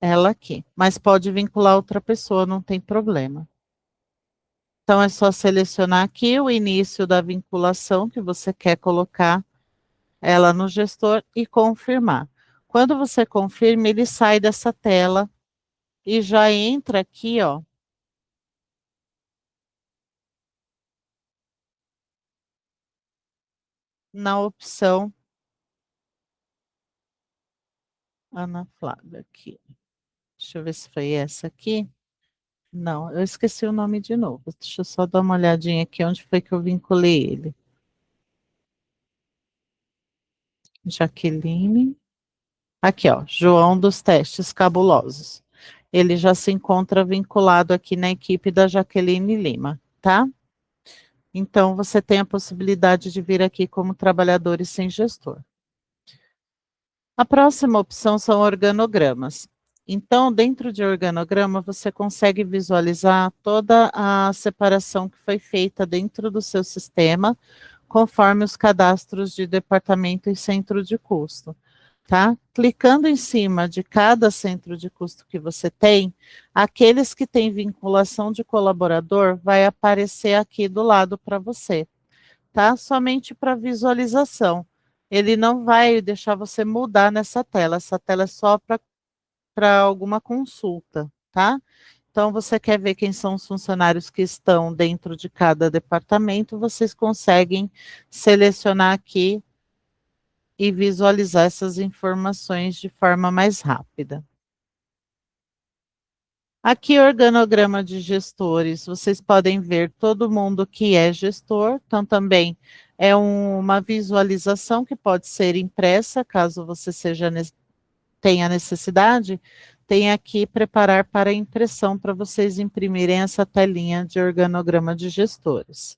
ela aqui, mas pode vincular outra pessoa, não tem problema. Então é só selecionar aqui o início da vinculação que você quer colocar ela no gestor e confirmar. Quando você confirma, ele sai dessa tela e já entra aqui, ó, na opção Ana Flávia aqui. Deixa eu ver se foi essa aqui. Não, eu esqueci o nome de novo. Deixa eu só dar uma olhadinha aqui onde foi que eu vinculei ele. Jaqueline. Aqui, ó, João dos Testes Cabulosos. Ele já se encontra vinculado aqui na equipe da Jaqueline Lima, tá? Então, você tem a possibilidade de vir aqui como trabalhador e sem gestor. A próxima opção são organogramas. Então, dentro de organograma, você consegue visualizar toda a separação que foi feita dentro do seu sistema, conforme os cadastros de departamento e centro de custo, tá? Clicando em cima de cada centro de custo que você tem, aqueles que têm vinculação de colaborador vai aparecer aqui do lado para você, tá? Somente para visualização. Ele não vai deixar você mudar nessa tela. Essa tela é só para alguma consulta, tá? Então, você quer ver quem são os funcionários que estão dentro de cada departamento, vocês conseguem selecionar aqui e visualizar essas informações de forma mais rápida. Aqui, organograma de gestores, vocês podem ver todo mundo que é gestor, então também é uma visualização que pode ser impressa, caso você tenha necessidade, tem aqui preparar para impressão para vocês imprimirem essa telinha de organograma de gestores.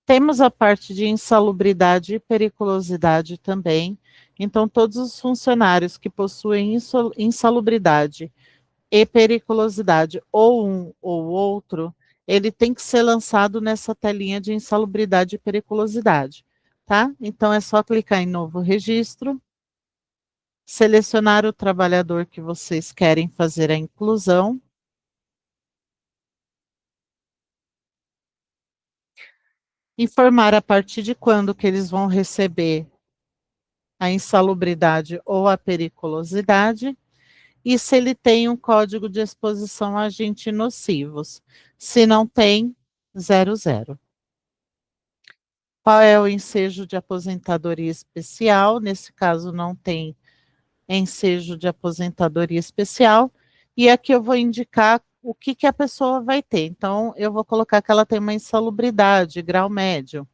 Temos a parte de insalubridade e periculosidade também. Então, todos os funcionários que possuem insalubridade e periculosidade, ou um ou outro, ele tem que ser lançado nessa telinha de insalubridade e periculosidade, tá? Então, é só clicar em novo registro, selecionar o trabalhador que vocês querem fazer a inclusão. Informar a partir de quando que eles vão receber a insalubridade ou a periculosidade e se ele tem um código de exposição a agentes nocivos. Se não tem, 00. Qual é o ensejo de aposentadoria especial? Nesse caso, não tem ensejo de aposentadoria especial. E aqui eu vou indicar o que, que a pessoa vai ter. Então, eu vou colocar que ela tem uma insalubridade, grau médio.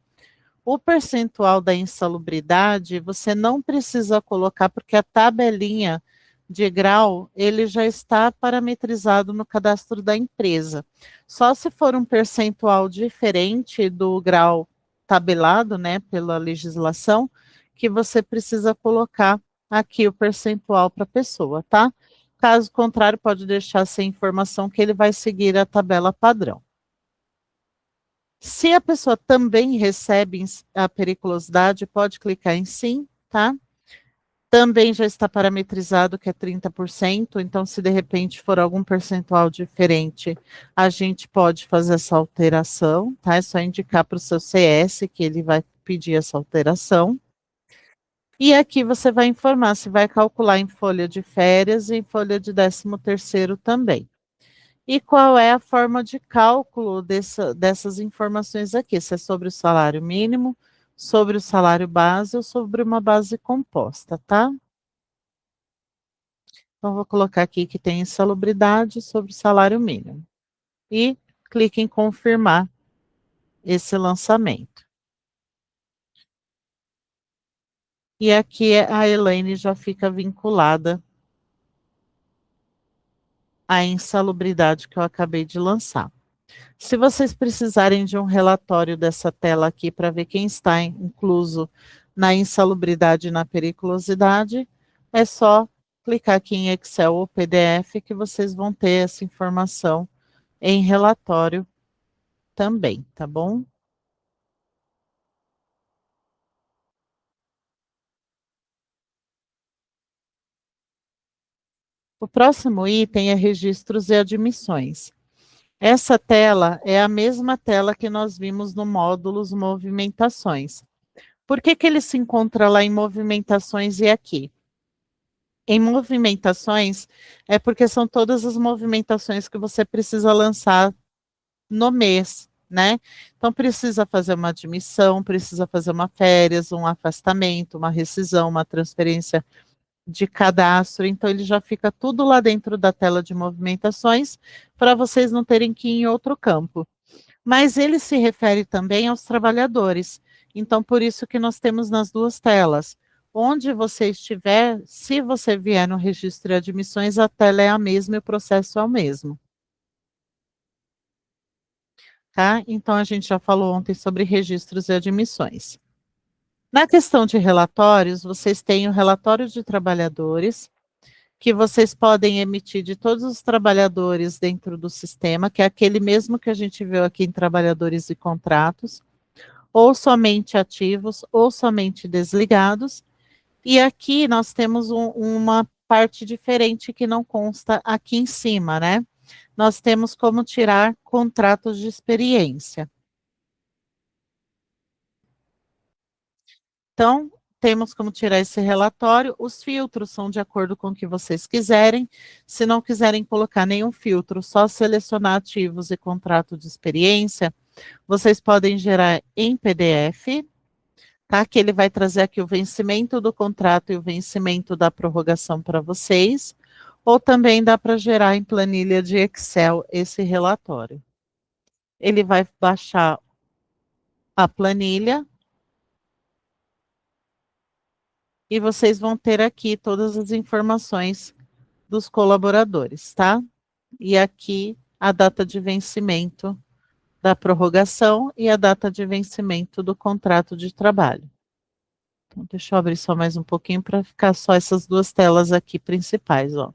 O percentual da insalubridade você não precisa colocar, porque a tabelinha de grau ele já está parametrizado no cadastro da empresa. Só se for um percentual diferente do grau tabelado, né, pela legislação, que você precisa colocar aqui o percentual para a pessoa, tá? Caso contrário, pode deixar sem informação que ele vai seguir a tabela padrão. Se a pessoa também recebe a periculosidade, pode clicar em sim, tá? Também já está parametrizado que é 30%, então se de repente for algum percentual diferente, a gente pode fazer essa alteração, tá? É só indicar para o seu CS que ele vai pedir essa alteração. E aqui você vai informar se vai calcular em folha de férias e em folha de 13º também. E qual é a forma de cálculo dessas informações aqui, se é sobre o salário mínimo, sobre o salário base ou sobre uma base composta, tá? Então, vou colocar aqui que tem insalubridade sobre o salário mínimo. E clique em confirmar esse lançamento. E aqui a Elaine já fica vinculada à insalubridade que eu acabei de lançar. Se vocês precisarem de um relatório dessa tela aqui para ver quem está incluso na insalubridade e na periculosidade, é só clicar aqui em Excel ou PDF que vocês vão ter essa informação em relatório também, tá bom? O próximo item é registros e admissões. Essa tela é a mesma tela que nós vimos no módulos movimentações. Por que que ele se encontra lá em movimentações e aqui? Em movimentações é porque são todas as movimentações que você precisa lançar no mês, né? Então precisa fazer uma admissão, precisa fazer uma férias, um afastamento, uma rescisão, uma transferência de cadastro, então ele já fica tudo lá dentro da tela de movimentações para vocês não terem que ir em outro campo. Mas ele se refere também aos trabalhadores. Então, por isso que nós temos nas duas telas. Onde você estiver, se você vier no registro de admissões, a tela é a mesma e o processo é o mesmo. Tá? Então, a gente já falou ontem sobre registros e admissões. Na questão de relatórios, vocês têm o relatório de trabalhadores, que vocês podem emitir de todos os trabalhadores dentro do sistema, que é aquele mesmo que a gente viu aqui em trabalhadores e contratos, ou somente ativos, ou somente desligados. E aqui nós temos uma parte diferente que não consta aqui em cima, né? Nós temos como tirar contratos de experiência. Então, temos como tirar esse relatório. Os filtros são de acordo com o que vocês quiserem. Se não quiserem colocar nenhum filtro, só selecionar ativos e contrato de experiência, vocês podem gerar em PDF, tá? Que ele vai trazer aqui o vencimento do contrato e o vencimento da prorrogação para vocês. Ou também dá para gerar em planilha de Excel esse relatório. Ele vai baixar a planilha e vocês vão ter aqui todas as informações dos colaboradores, tá? E aqui a data de vencimento da prorrogação e a data de vencimento do contrato de trabalho. Então, deixa eu abrir só mais um pouquinho para ficar só essas duas telas aqui principais, ó.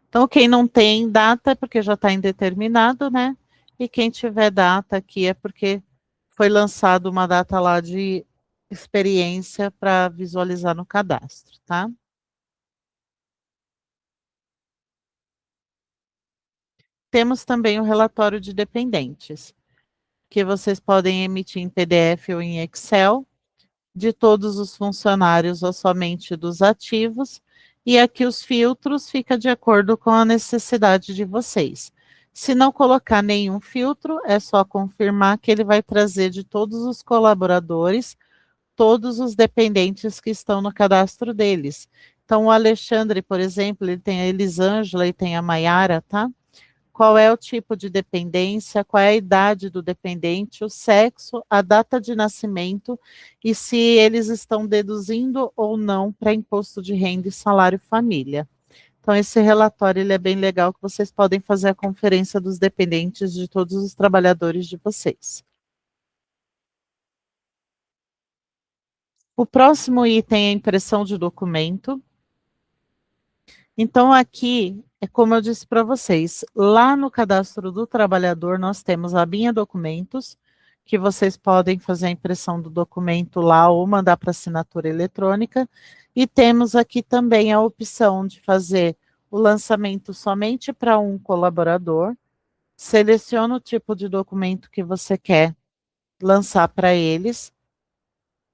Então, quem não tem data é porque já está indeterminado, né? E quem tiver data aqui é porque foi lançado uma data lá de experiência para visualizar no cadastro, tá? Temos também o relatório de dependentes, que vocês podem emitir em PDF ou em Excel, de todos os funcionários ou somente dos ativos, e aqui os filtros fica de acordo com a necessidade de vocês. Se não colocar nenhum filtro, é só confirmar que ele vai trazer de todos os colaboradores, todos os dependentes que estão no cadastro deles. Então, o Alexandre, por exemplo, ele tem a Elisângela e tem a Maiara, tá? Qual é o tipo de dependência, qual é a idade do dependente, o sexo, a data de nascimento e se eles estão deduzindo ou não para imposto de renda e salário família. Então, esse relatório ele é bem legal, que vocês podem fazer a conferência dos dependentes de todos os trabalhadores de vocês. O próximo item é a impressão de documento. Então, aqui, é como eu disse para vocês, lá no cadastro do trabalhador, nós temos a abinha documentos, que vocês podem fazer a impressão do documento lá ou mandar para assinatura eletrônica, e temos aqui também a opção de fazer o lançamento somente para um colaborador, seleciona o tipo de documento que você quer lançar para eles,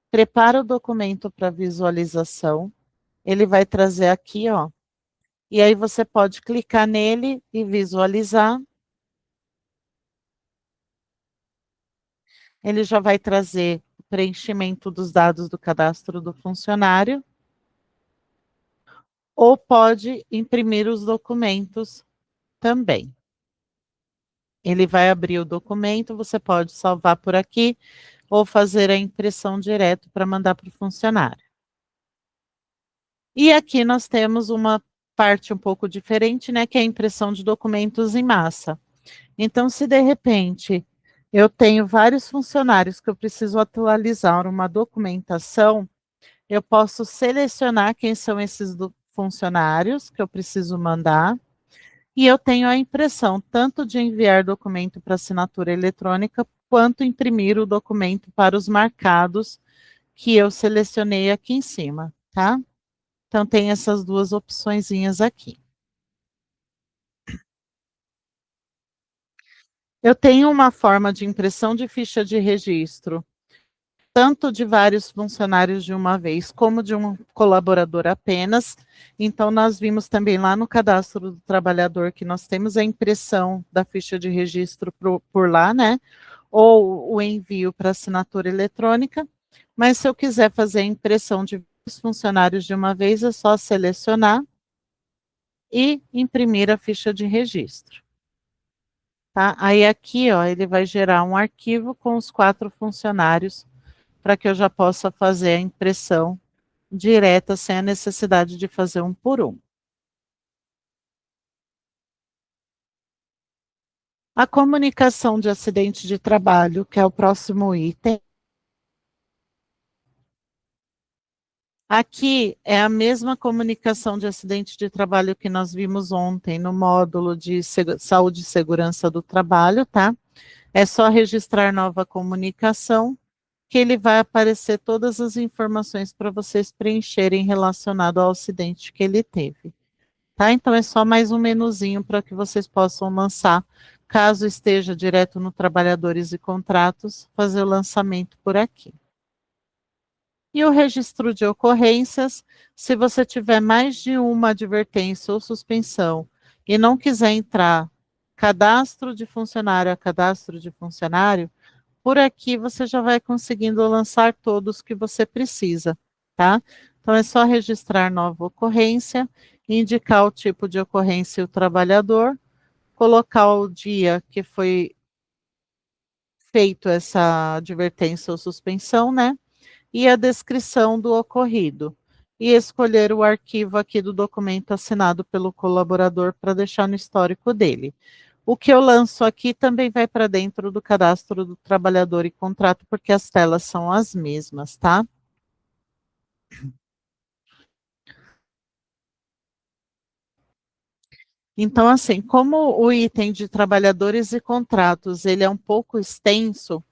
prepara o documento para visualização, ele vai trazer aqui, ó, e aí você pode clicar nele e visualizar, ele já vai trazer o preenchimento dos dados do cadastro do funcionário, ou pode imprimir os documentos também. Ele vai abrir o documento, você pode salvar por aqui ou fazer a impressão direto para mandar para o funcionário. E aqui nós temos uma parte um pouco diferente, né, que é a impressão de documentos em massa. Então, se de repente eu tenho vários funcionários que eu preciso atualizar uma documentação, eu posso selecionar quem são esses funcionários que eu preciso mandar, e eu tenho a impressão tanto de enviar documento para assinatura eletrônica, quanto imprimir o documento para os marcados que eu selecionei aqui em cima, tá? Então, tem essas duas opçõezinhas aqui. Eu tenho uma forma de impressão de ficha de registro, tanto de vários funcionários de uma vez, como de um colaborador apenas. Então, nós vimos também lá no cadastro do trabalhador que nós temos a impressão da ficha de registro por lá, né? Ou o envio para assinatura eletrônica. Mas se eu quiser fazer a impressão de vários funcionários de uma vez, é só selecionar e imprimir a ficha de registro. Tá? Aí aqui, ó, ele vai gerar um arquivo com os 4 funcionários para que eu já possa fazer a impressão direta sem a necessidade de fazer um por um. A comunicação de acidente de trabalho, que é o próximo item. Aqui é a mesma comunicação de acidente de trabalho que nós vimos ontem no módulo de saúde e segurança do trabalho, tá? É só registrar nova comunicação, que ele vai aparecer todas as informações para vocês preencherem relacionado ao acidente que ele teve. Tá? Então é só mais um menuzinho para que vocês possam lançar, caso esteja direto no Trabalhadores e Contratos, fazer o lançamento por aqui. E o registro de ocorrências, se você tiver mais de uma advertência ou suspensão e não quiser entrar cadastro de funcionário a cadastro de funcionário, por aqui você já vai conseguindo lançar todos que você precisa, tá? Então é só registrar nova ocorrência, indicar o tipo de ocorrência e o trabalhador, colocar o dia que foi feito essa advertência ou suspensão, né? E a descrição do ocorrido. E escolher o arquivo aqui do documento assinado pelo colaborador para deixar no histórico dele. O que eu lanço aqui também vai para dentro do cadastro do trabalhador e contrato, porque as telas são as mesmas, tá? Então, assim, como o item de trabalhadores e contratos, ele é um pouco extenso,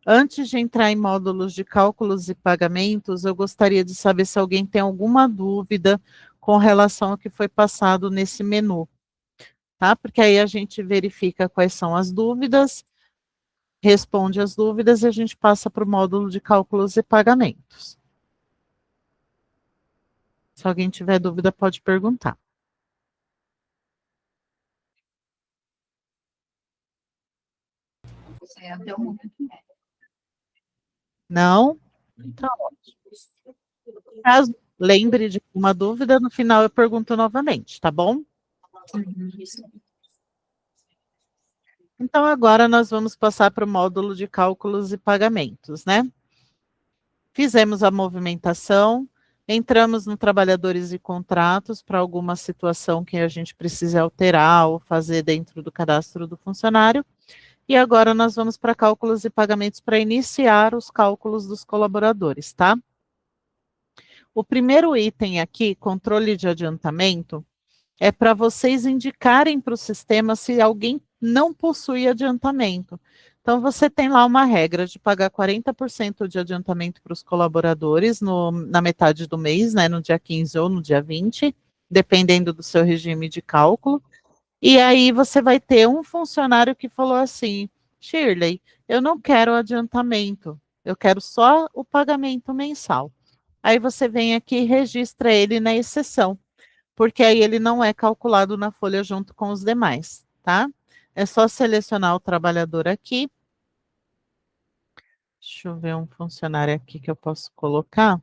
antes de entrar em módulos de cálculos e pagamentos, eu gostaria de saber se alguém tem alguma dúvida com relação ao que foi passado nesse menu, tá? Porque aí a gente verifica quais são as dúvidas, responde as dúvidas e a gente passa para o módulo de cálculos e pagamentos. Se alguém tiver dúvida, pode perguntar. Até o momento. Não? Então, caso lembre de uma dúvida, no final eu pergunto novamente, tá bom? Então, agora nós vamos passar para o módulo de cálculos e pagamentos, né? Fizemos a movimentação, entramos no trabalhadores e contratos para alguma situação que a gente precise alterar ou fazer dentro do cadastro do funcionário. E agora nós vamos para cálculos e pagamentos para iniciar os cálculos dos colaboradores, tá? O primeiro item aqui, controle de adiantamento, é para vocês indicarem para o sistema se alguém não possui adiantamento. Então, você tem lá uma regra de pagar 40% de adiantamento para os colaboradores na metade do mês, né, no dia 15 ou no dia 20, dependendo do seu regime de cálculo. E aí você vai ter um funcionário que falou assim: Shirley, eu não quero adiantamento, eu quero só o pagamento mensal. Aí você vem aqui e registra ele na exceção, porque aí ele não é calculado na folha junto com os demais, tá? É só selecionar o trabalhador aqui, Deixa eu ver um funcionário aqui que eu posso colocar.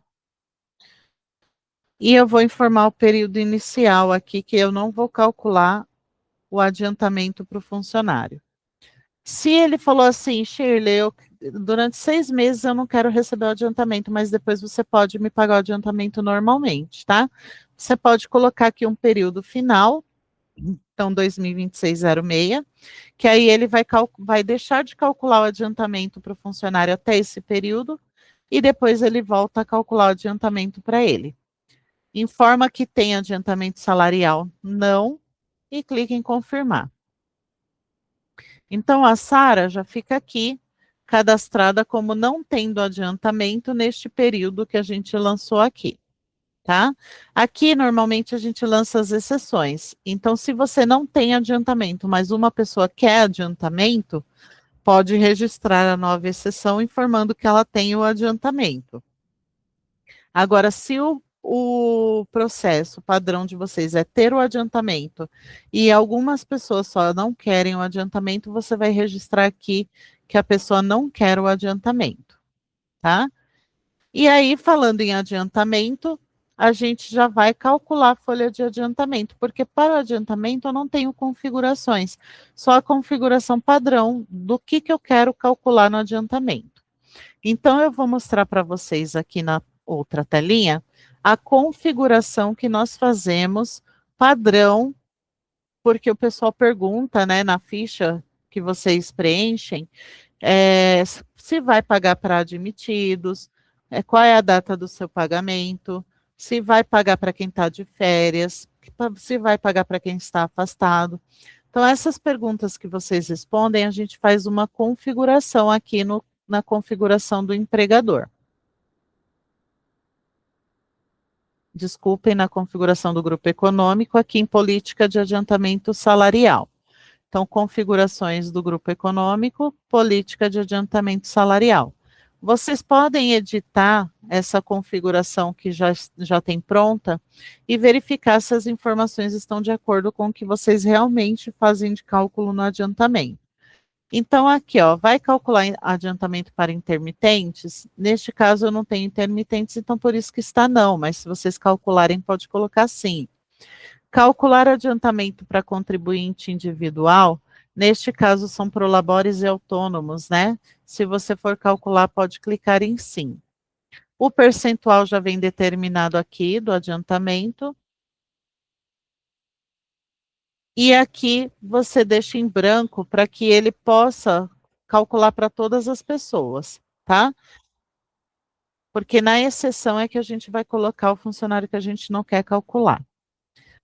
E eu vou informar o período inicial aqui, que eu não vou calcular o adiantamento para o funcionário. Se ele falou assim, Shirley, durante 6 meses eu não quero receber o adiantamento, mas depois você pode me pagar o adiantamento normalmente, tá? Você pode colocar aqui um período final, então 2026-06, que aí ele vai deixar de calcular o adiantamento para o funcionário até esse período, e depois ele volta a calcular o adiantamento para ele. Informa que tem adiantamento salarial? Não, e clique em confirmar. Então, a Sara já fica aqui cadastrada como não tendo adiantamento neste período que a gente lançou aqui, tá? Aqui, normalmente, a gente lança as exceções. Então, se você não tem adiantamento, mas uma pessoa quer adiantamento, pode registrar a nova exceção informando que ela tem o adiantamento. Agora, se o processo padrão de vocês é ter o adiantamento e algumas pessoas só não querem o adiantamento, você vai registrar aqui que a pessoa não quer o adiantamento, tá? E aí, falando em adiantamento, a gente já vai calcular a folha de adiantamento, porque para o adiantamento eu não tenho configurações, só a configuração padrão do que eu quero calcular no adiantamento. Então, eu vou mostrar para vocês aqui na outra telinha a configuração que nós fazemos padrão, porque o pessoal pergunta, né, na ficha que vocês preenchem, se vai pagar para admitidos, qual é a data do seu pagamento, se vai pagar para quem está de férias, se vai pagar para quem está afastado. Então, essas perguntas que vocês respondem, a gente faz uma configuração aqui na configuração do empregador. Desculpem, na configuração do grupo econômico, aqui em política de adiantamento salarial. Então, configurações do grupo econômico, política de adiantamento salarial. Vocês podem editar essa configuração que já tem pronta e verificar se as informações estão de acordo com o que vocês realmente fazem de cálculo no adiantamento. Então, aqui, ó, vai calcular adiantamento para intermitentes? Neste caso, eu não tenho intermitentes, então por isso que está não, mas se vocês calcularem, pode colocar sim. Calcular adiantamento para contribuinte individual, neste caso, são prolabores e autônomos, né? Se você for calcular, pode clicar em sim. O percentual já vem determinado aqui do adiantamento. E aqui você deixa em branco para que ele possa calcular para todas as pessoas, tá? Porque na exceção é que a gente vai colocar o funcionário que a gente não quer calcular.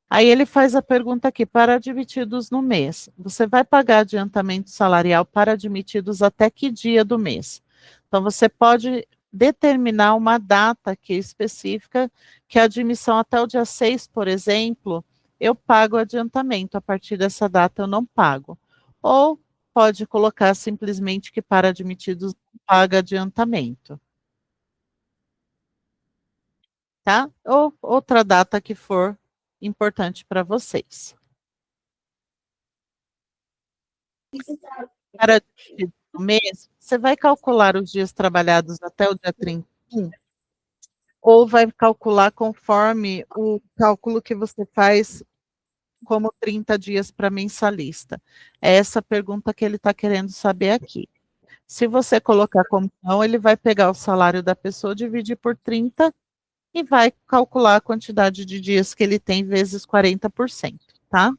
Aí ele faz a pergunta aqui, para admitidos no mês, você vai pagar adiantamento salarial para admitidos até que dia do mês? Então, você pode determinar uma data aqui específica, que a admissão até o dia 6, por exemplo, eu pago adiantamento, a partir dessa data eu não pago. Ou pode colocar simplesmente que para admitidos não paga adiantamento. Tá? Ou outra data que for importante para vocês. Para o mês, você vai calcular os dias trabalhados até o dia 31 ou vai calcular conforme o cálculo que você faz como 30 dias para mensalista? É essa pergunta que ele está querendo saber aqui. Se você colocar como não, ele vai pegar o salário da pessoa, dividir por 30 e vai calcular a quantidade de dias que ele tem vezes 40%, tá?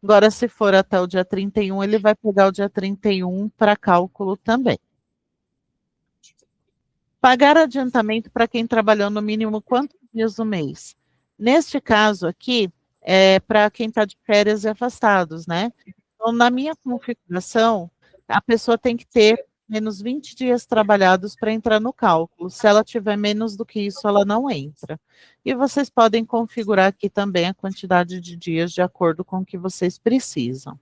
Agora, se for até o dia 31, ele vai pegar o dia 31 para cálculo também. Pagar adiantamento para quem trabalhou no mínimo quantos dias no mês? Neste caso aqui, é para quem está de férias e afastados, né? Então, na minha configuração, a pessoa tem que ter menos 20 dias trabalhados para entrar no cálculo. Se ela tiver menos do que isso, ela não entra. E vocês podem configurar aqui também a quantidade de dias de acordo com o que vocês precisam.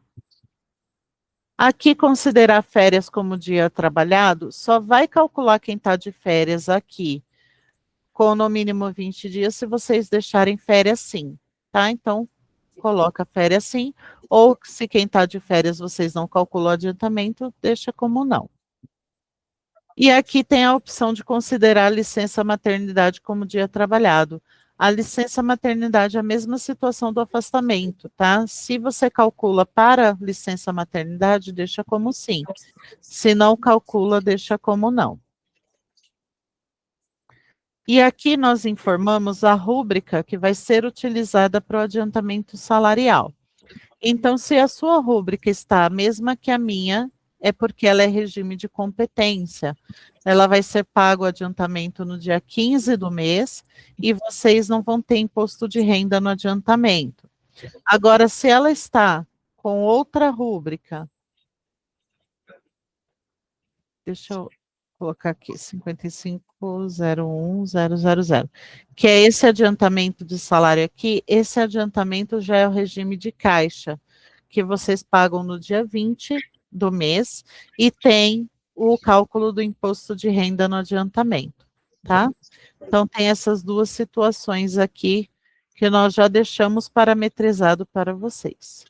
Aqui, considerar férias como dia trabalhado, só vai calcular quem está de férias aqui, com no mínimo 20 dias, se vocês deixarem férias sim, tá? Então, coloca férias sim, ou se quem está de férias vocês não calculam adiantamento, deixa como não. E aqui tem a opção de considerar a licença maternidade como dia trabalhado. A licença maternidade é a mesma situação do afastamento, tá? Se você calcula para licença maternidade, deixa como sim. Se não calcula, deixa como não. E aqui nós informamos a rúbrica que vai ser utilizada para o adiantamento salarial. Então, se a sua rúbrica está a mesma que a minha, é porque ela é regime de competência. Ela vai ser pago o adiantamento no dia 15 do mês e vocês não vão ter imposto de renda no adiantamento. Agora, se ela está com outra rúbrica, deixa eu colocar aqui, 55.01.000, que é esse adiantamento de salário aqui, esse adiantamento já é o regime de caixa, que vocês pagam no dia 20 do mês e tem o cálculo do imposto de renda no adiantamento, tá? Então, tem essas duas situações aqui que nós já deixamos parametrizado para vocês.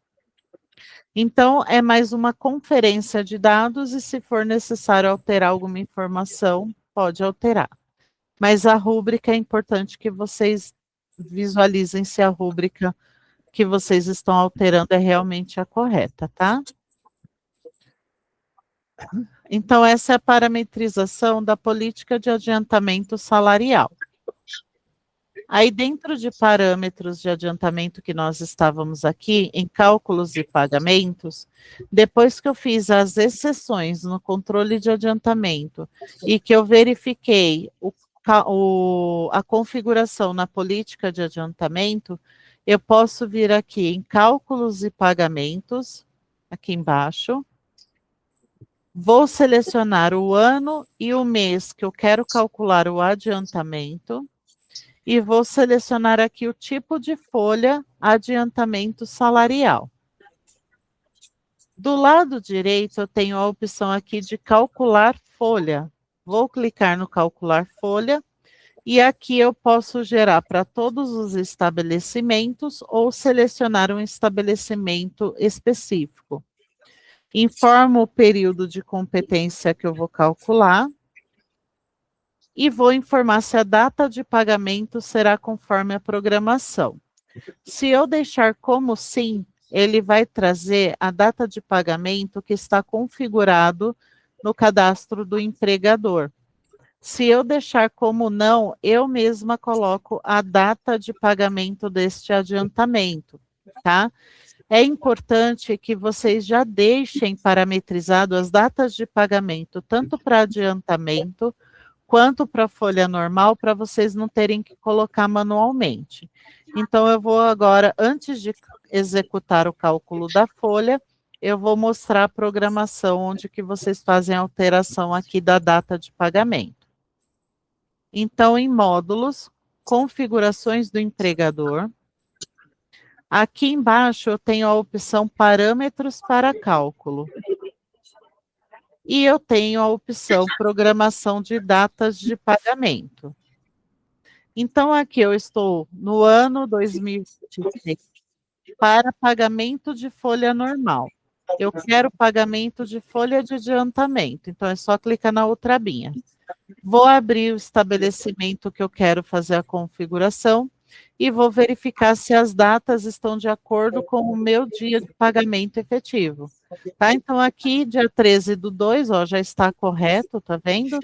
Então, é mais uma conferência de dados e, se for necessário alterar alguma informação, pode alterar. Mas a rúbrica é importante que vocês visualizem se a rúbrica que vocês estão alterando é realmente a correta, tá? Então, essa é a parametrização da política de adiantamento salarial. Aí, dentro de parâmetros de adiantamento que nós estávamos aqui, em cálculos e pagamentos, depois que eu fiz as exceções no controle de adiantamento e que eu verifiquei a configuração na política de adiantamento, eu posso vir aqui em cálculos e pagamentos, aqui embaixo, vou selecionar o ano e o mês que eu quero calcular o adiantamento, e vou selecionar aqui o tipo de folha, adiantamento salarial. Do lado direito, eu tenho a opção aqui de calcular folha. Vou clicar no calcular folha, e aqui eu posso gerar para todos os estabelecimentos ou selecionar um estabelecimento específico. Informo o período de competência que eu vou calcular, e vou informar se a data de pagamento será conforme a programação. Se eu deixar como sim, ele vai trazer a data de pagamento que está configurado no cadastro do empregador. Se eu deixar como não, eu mesma coloco a data de pagamento deste adiantamento, tá? É importante que vocês já deixem parametrizado as datas de pagamento, tanto para adiantamento quanto para a folha normal, para vocês não terem que colocar manualmente. Então, eu vou agora, antes de executar o cálculo da folha, eu vou mostrar a programação onde que vocês fazem a alteração aqui da data de pagamento. Então, em módulos, configurações do empregador. Aqui embaixo eu tenho a opção parâmetros para cálculo. E eu tenho a opção programação de datas de pagamento. Então, aqui eu estou no ano 2023 para pagamento de folha normal. Eu quero pagamento de folha de adiantamento, então é só clicar na outra abinha. Vou abrir o estabelecimento que eu quero fazer a configuração e vou verificar se as datas estão de acordo com o meu dia de pagamento efetivo. Tá? Então, aqui, dia 13/2, ó, já está correto, tá vendo?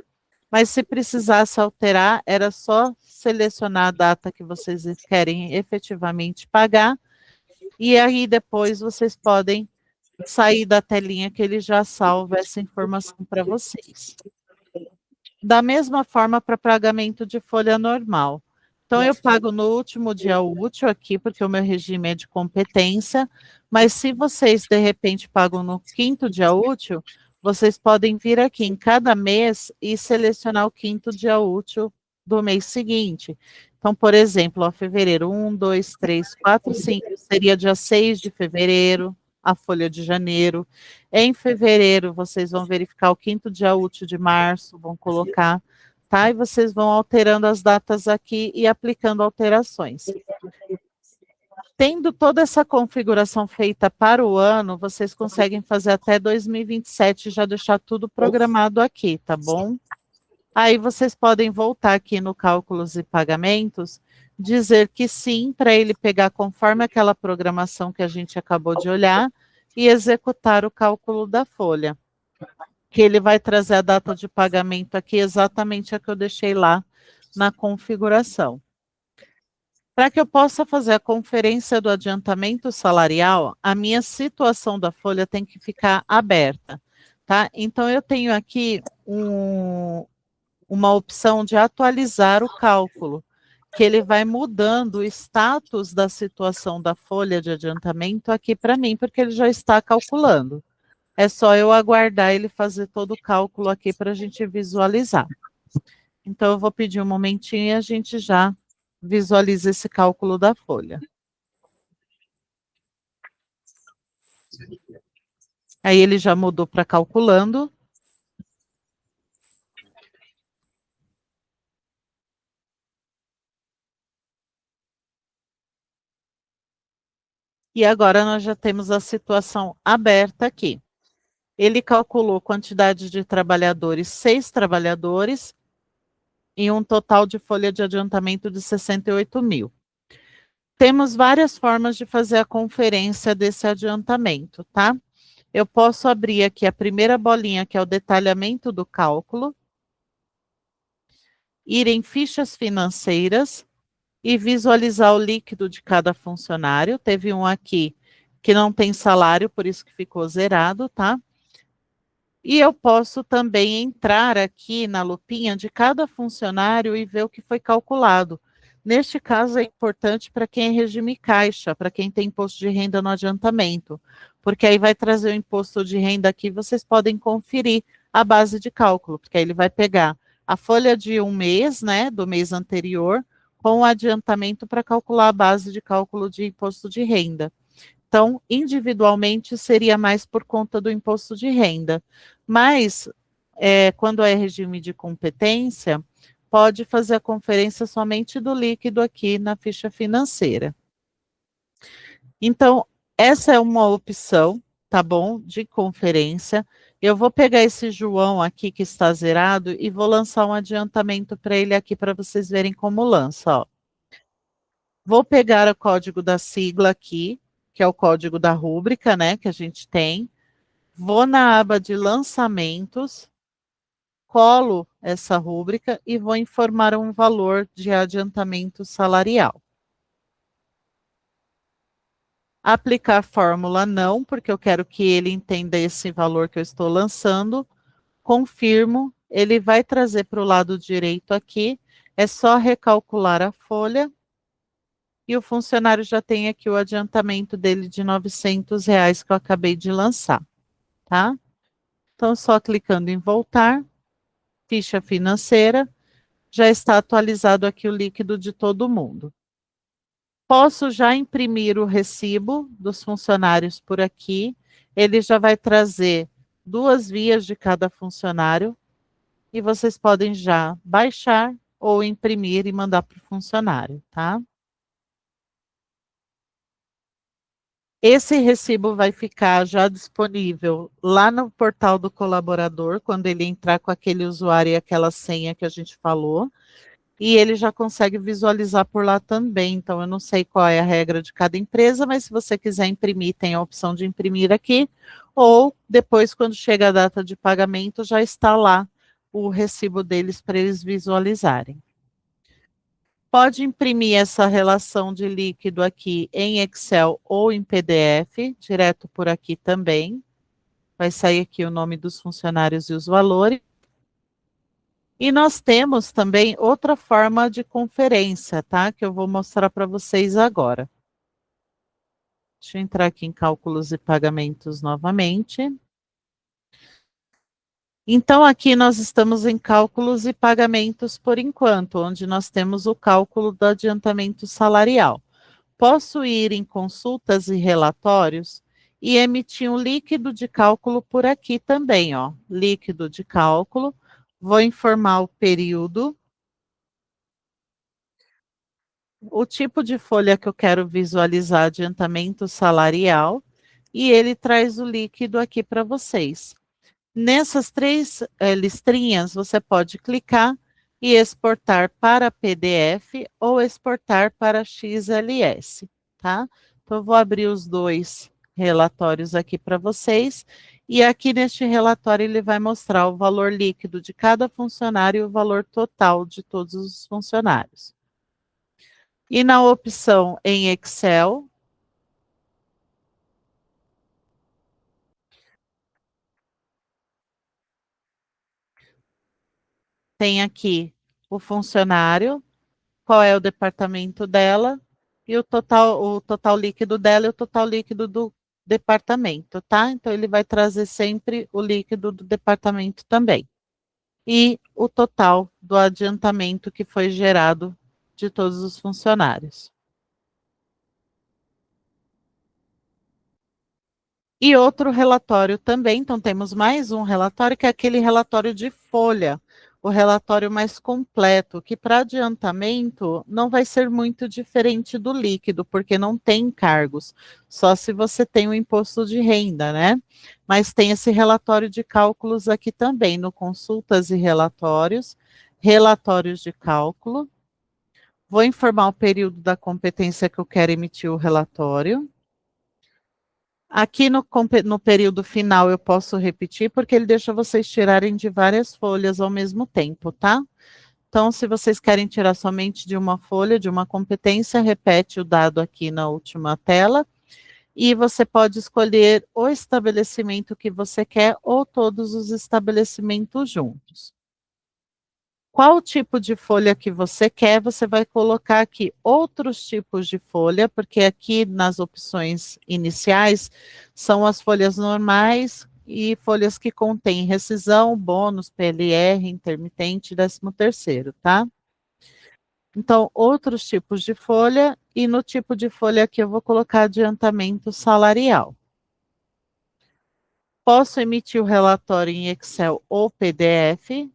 Mas se precisasse alterar, era só selecionar a data que vocês querem efetivamente pagar, e aí depois vocês podem sair da telinha que ele já salva essa informação para vocês. Da mesma forma para pagamento de folha normal. Então, eu pago no último dia útil aqui, porque o meu regime é de competência, mas se vocês, de repente, pagam no 5º dia útil, vocês podem vir aqui em cada mês e selecionar o 5º dia útil do mês seguinte. Então, por exemplo, ó, fevereiro, 1, 2, 3, 4, 5, seria dia 6 de fevereiro, a folha de janeiro. Em fevereiro, vocês vão verificar o 5º dia útil de março, vão colocar, tá? E vocês vão alterando as datas aqui e aplicando alterações. Tendo toda essa configuração feita para o ano, vocês conseguem fazer até 2027 e já deixar tudo programado aqui, tá bom? Aí vocês podem voltar aqui no cálculos e pagamentos, dizer que sim, para ele pegar conforme aquela programação que a gente acabou de olhar e executar o cálculo da folha. Que ele vai trazer a data de pagamento aqui exatamente a que eu deixei lá na configuração. Para que eu possa fazer a conferência do adiantamento salarial, a minha situação da folha tem que ficar aberta, tá? Então, eu tenho aqui uma opção de atualizar o cálculo, que ele vai mudando o status da situação da folha de adiantamento aqui para mim, porque ele já está calculando. É só eu aguardar ele fazer todo o cálculo aqui para a gente visualizar. Então, eu vou pedir um momentinho e a gente já visualiza esse cálculo da folha. Aí ele já mudou para calculando. E agora nós já temos a situação aberta aqui. Ele calculou quantidade de trabalhadores, 6 trabalhadores, e um total de folha de adiantamento de 68 mil. Temos várias formas de fazer a conferência desse adiantamento, tá? Eu posso abrir aqui a primeira bolinha, que é o detalhamento do cálculo, ir em fichas financeiras e visualizar o líquido de cada funcionário. Teve um aqui que não tem salário, por isso que ficou zerado, tá? E eu posso também entrar aqui na lupinha de cada funcionário e ver o que foi calculado. Neste caso, é importante para quem é regime caixa, para quem tem imposto de renda no adiantamento, porque aí vai trazer o imposto de renda aqui, vocês podem conferir a base de cálculo, porque aí ele vai pegar a folha de um mês, né, do mês anterior, com o adiantamento para calcular a base de cálculo de imposto de renda. Então, individualmente, seria mais por conta do imposto de renda. Mas, quando é regime de competência, pode fazer a conferência somente do líquido aqui na ficha financeira. Então, essa é uma opção, tá bom, de conferência. Eu vou pegar esse João aqui que está zerado e vou lançar um adiantamento para ele aqui para vocês verem como lança, ó. Vou pegar o código da sigla aqui, que é o código da rúbrica, né, que a gente tem. Vou na aba de lançamentos, colo essa rúbrica e vou informar um valor de adiantamento salarial. Aplicar fórmula não, porque eu quero que ele entenda esse valor que eu estou lançando. Confirmo, ele vai trazer para o lado direito aqui, é só recalcular a folha e o funcionário já tem aqui o adiantamento dele de R$ 900 que eu acabei de lançar, tá? Então, só clicando em voltar, ficha financeira, já está atualizado aqui o líquido de todo mundo. Posso já imprimir o recibo dos funcionários por aqui, ele já vai trazer 2 vias de cada funcionário, e vocês podem já baixar ou imprimir e mandar para o funcionário, tá? Esse recibo vai ficar já disponível lá no portal do colaborador, quando ele entrar com aquele usuário e aquela senha que a gente falou, e ele já consegue visualizar por lá também. Então, eu não sei qual é a regra de cada empresa, mas se você quiser imprimir, tem a opção de imprimir aqui, ou depois, quando chega a data de pagamento, já está lá o recibo deles para eles visualizarem. Pode imprimir essa relação de líquido aqui em Excel ou em PDF, direto por aqui também. Vai sair aqui o nome dos funcionários e os valores. E nós temos também outra forma de conferência, tá? Que eu vou mostrar para vocês agora. Deixa eu entrar aqui em cálculos e pagamentos novamente. Então, aqui nós estamos em cálculos e pagamentos por enquanto, onde nós temos o cálculo do adiantamento salarial. Posso ir em consultas e relatórios e emitir um líquido de cálculo por aqui também, ó. Líquido de cálculo. Vou informar o período. o tipo de folha que eu quero visualizar, adiantamento salarial, e ele traz o líquido aqui para vocês. Nessas três listrinhas, você pode clicar e exportar para PDF ou exportar para XLS, tá? Então, eu vou abrir os dois relatórios aqui para vocês. E aqui neste relatório ele vai mostrar o valor líquido de cada funcionário e o valor total de todos os funcionários. E na opção em Excel, tem aqui o funcionário, qual é o departamento dela e o total líquido dela e o total líquido do departamento, tá? Então ele vai trazer sempre o líquido do departamento também. E o total do adiantamento que foi gerado de todos os funcionários. E outro relatório também, então temos mais um relatório, que é aquele relatório de folha, o relatório mais completo, que para adiantamento não vai ser muito diferente do líquido, porque não tem encargos, só se você tem o imposto de renda, né? Mas tem esse relatório de cálculos aqui também, no consultas e relatórios, relatórios de cálculo. Vou informar o período da competência que eu quero emitir o relatório. Aqui no período final eu posso repetir, porque ele deixa vocês tirarem de várias folhas ao mesmo tempo, tá? Então, se vocês querem tirar somente de uma folha, de uma competência, repete o dado aqui na última tela. E você pode escolher o estabelecimento que você quer ou todos os estabelecimentos juntos. Qual o tipo de folha que você quer, você vai colocar aqui outros tipos de folha, porque aqui nas opções iniciais são as folhas normais e folhas que contêm rescisão, bônus, PLR, intermitente, 13º, tá? Então, outros tipos de folha, e no tipo de folha aqui eu vou colocar adiantamento salarial. Posso emitir o relatório em Excel ou PDF.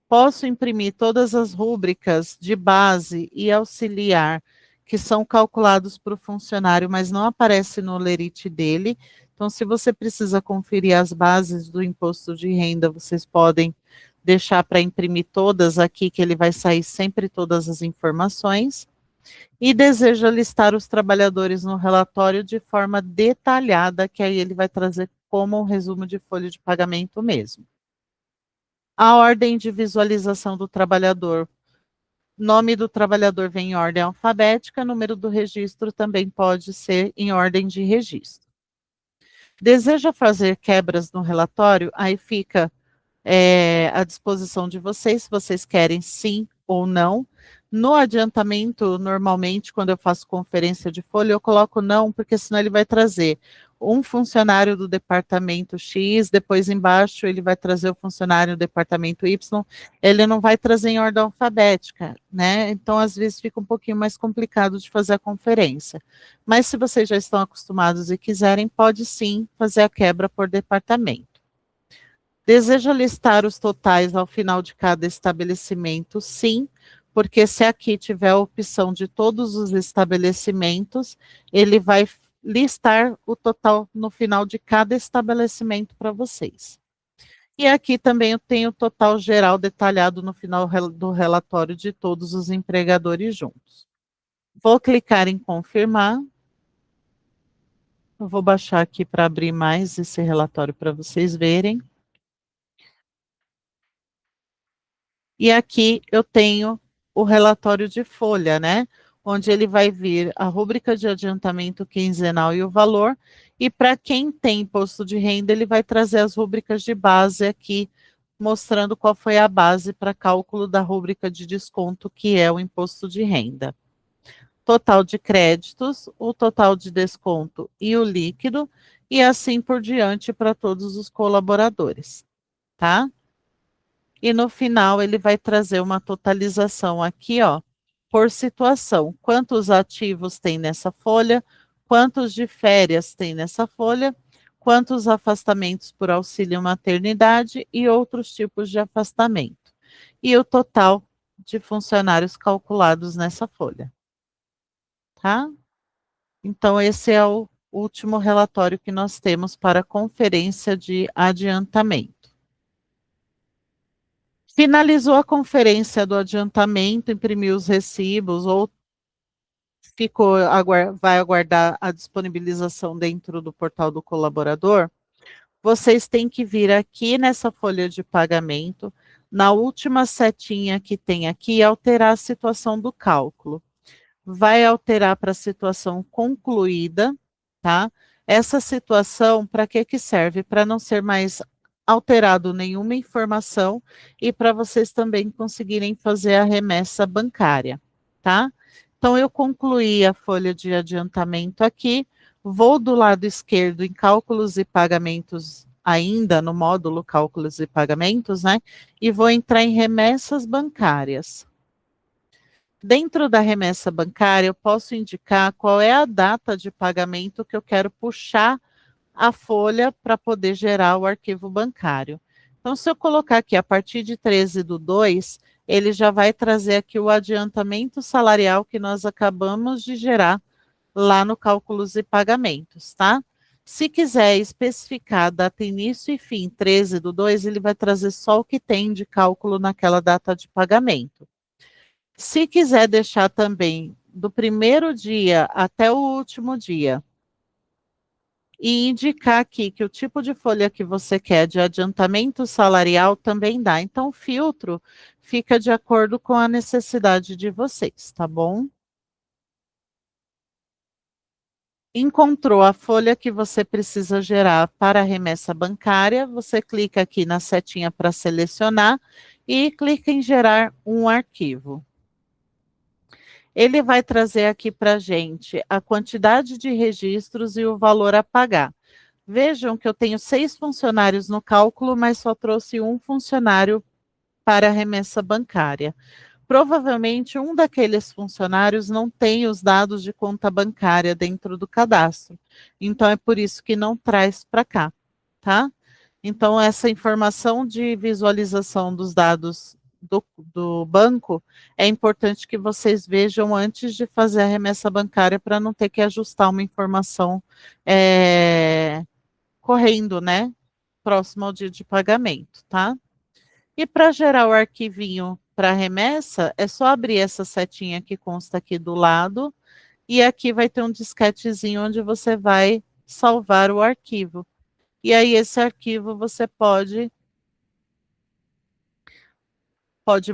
Posso imprimir todas as rúbricas de base e auxiliar que são calculados para o funcionário, mas não aparece no lerite dele. Então, se você precisa conferir as bases do imposto de renda, vocês podem deixar para imprimir todas aqui, que ele vai sair sempre todas as informações. E deseja listar os trabalhadores no relatório de forma detalhada, que aí ele vai trazer como um resumo de folha de pagamento mesmo. A ordem de visualização do trabalhador. Nome do trabalhador vem em ordem alfabética, número do registro também pode ser em ordem de registro. Deseja fazer quebras no relatório? Aí fica à disposição de vocês, se vocês querem sim ou não. No adiantamento, normalmente, quando eu faço conferência de folha, eu coloco não, porque senão ele vai trazer um funcionário do departamento X, depois embaixo ele vai trazer o funcionário do departamento Y, ele não vai trazer em ordem alfabética, né? Então, às vezes, fica um pouquinho mais complicado de fazer a conferência. Mas se vocês já estão acostumados e quiserem, pode sim fazer a quebra por departamento. Deseja listar os totais ao final de cada estabelecimento? Sim, porque se aqui tiver a opção de todos os estabelecimentos, ele vai listar o total no final de cada estabelecimento para vocês. E aqui também eu tenho o total geral detalhado no final do relatório de todos os empregadores juntos. Vou clicar em confirmar. Eu vou baixar aqui para abrir mais esse relatório para vocês verem. E aqui eu tenho o relatório de folha, né? Onde ele vai vir a rúbrica de adiantamento quinzenal e o valor. E para quem tem imposto de renda, ele vai trazer as rúbricas de base aqui, mostrando qual foi a base para cálculo da rúbrica de desconto, que é o imposto de renda. Total de créditos, o total de desconto e o líquido, e assim por diante para todos os colaboradores, tá? E no final ele vai trazer uma totalização aqui, ó, por situação. Quantos ativos tem nessa folha, quantos de férias tem nessa folha, quantos afastamentos por auxílio maternidade e outros tipos de afastamento. E o total de funcionários calculados nessa folha. tá? Então, esse é o último relatório que nós temos para a conferência de adiantamento. Finalizou a conferência do adiantamento, imprimiu os recibos ou vai aguardar a disponibilização dentro do portal do colaborador, vocês têm que vir aqui nessa folha de pagamento, na última setinha que tem aqui, alterar a situação do cálculo. Vai alterar para a situação concluída, tá? Essa situação, para que serve? Para não ser mais alterado nenhuma informação e para vocês também conseguirem fazer a remessa bancária, tá? Então, eu concluí a folha de adiantamento aqui, vou do lado esquerdo em cálculos e pagamentos, ainda no módulo cálculos e pagamentos, né? E vou entrar em remessas bancárias. Dentro da remessa bancária, eu posso indicar qual é a data de pagamento que eu quero puxar a folha para poder gerar o arquivo bancário. Então, se eu colocar aqui a partir de 13/2, ele já vai trazer aqui o adiantamento salarial que nós acabamos de gerar lá no cálculos e pagamentos, tá? Se quiser especificar data início e fim 13/2, ele vai trazer só o que tem de cálculo naquela data de pagamento. Se quiser deixar também do primeiro dia até o último dia, e indicar aqui que o tipo de folha que você quer de adiantamento salarial também dá. Então, o filtro fica de acordo com a necessidade de vocês, tá bom? Encontrou a folha que você precisa gerar para a remessa bancária, você clica aqui na setinha para selecionar e clica em gerar um arquivo. Ele vai trazer aqui para a gente a quantidade de registros e o valor a pagar. Vejam que eu tenho 6 funcionários no cálculo, mas só trouxe um funcionário para a remessa bancária. Provavelmente um daqueles funcionários não tem os dados de conta bancária dentro do cadastro. Então é por isso que não traz para cá, tá? Então essa informação de visualização dos dados do banco é importante que vocês vejam antes de fazer a remessa bancária para não ter que ajustar uma informação correndo, né? Próximo ao dia de pagamento, tá? E para gerar o arquivinho para remessa, é só abrir essa setinha que consta aqui do lado, e aqui vai ter um disquetezinho onde você vai salvar o arquivo. E aí esse arquivo você pode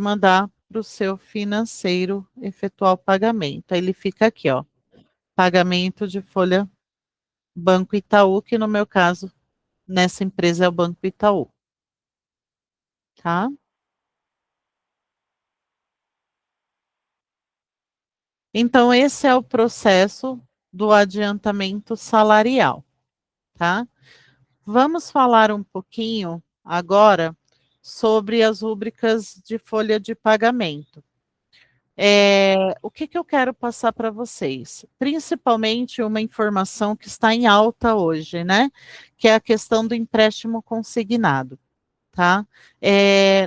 mandar para o seu financeiro efetuar o pagamento. Aí ele fica aqui, ó, pagamento de folha Banco Itaú, que no meu caso, nessa empresa é o Banco Itaú, tá? Então, esse é o processo do adiantamento salarial, tá? Vamos falar um pouquinho agora sobre as rúbricas de folha de pagamento. O que eu quero passar para vocês? Principalmente uma informação que está em alta hoje, né? Que é a questão do empréstimo consignado, tá?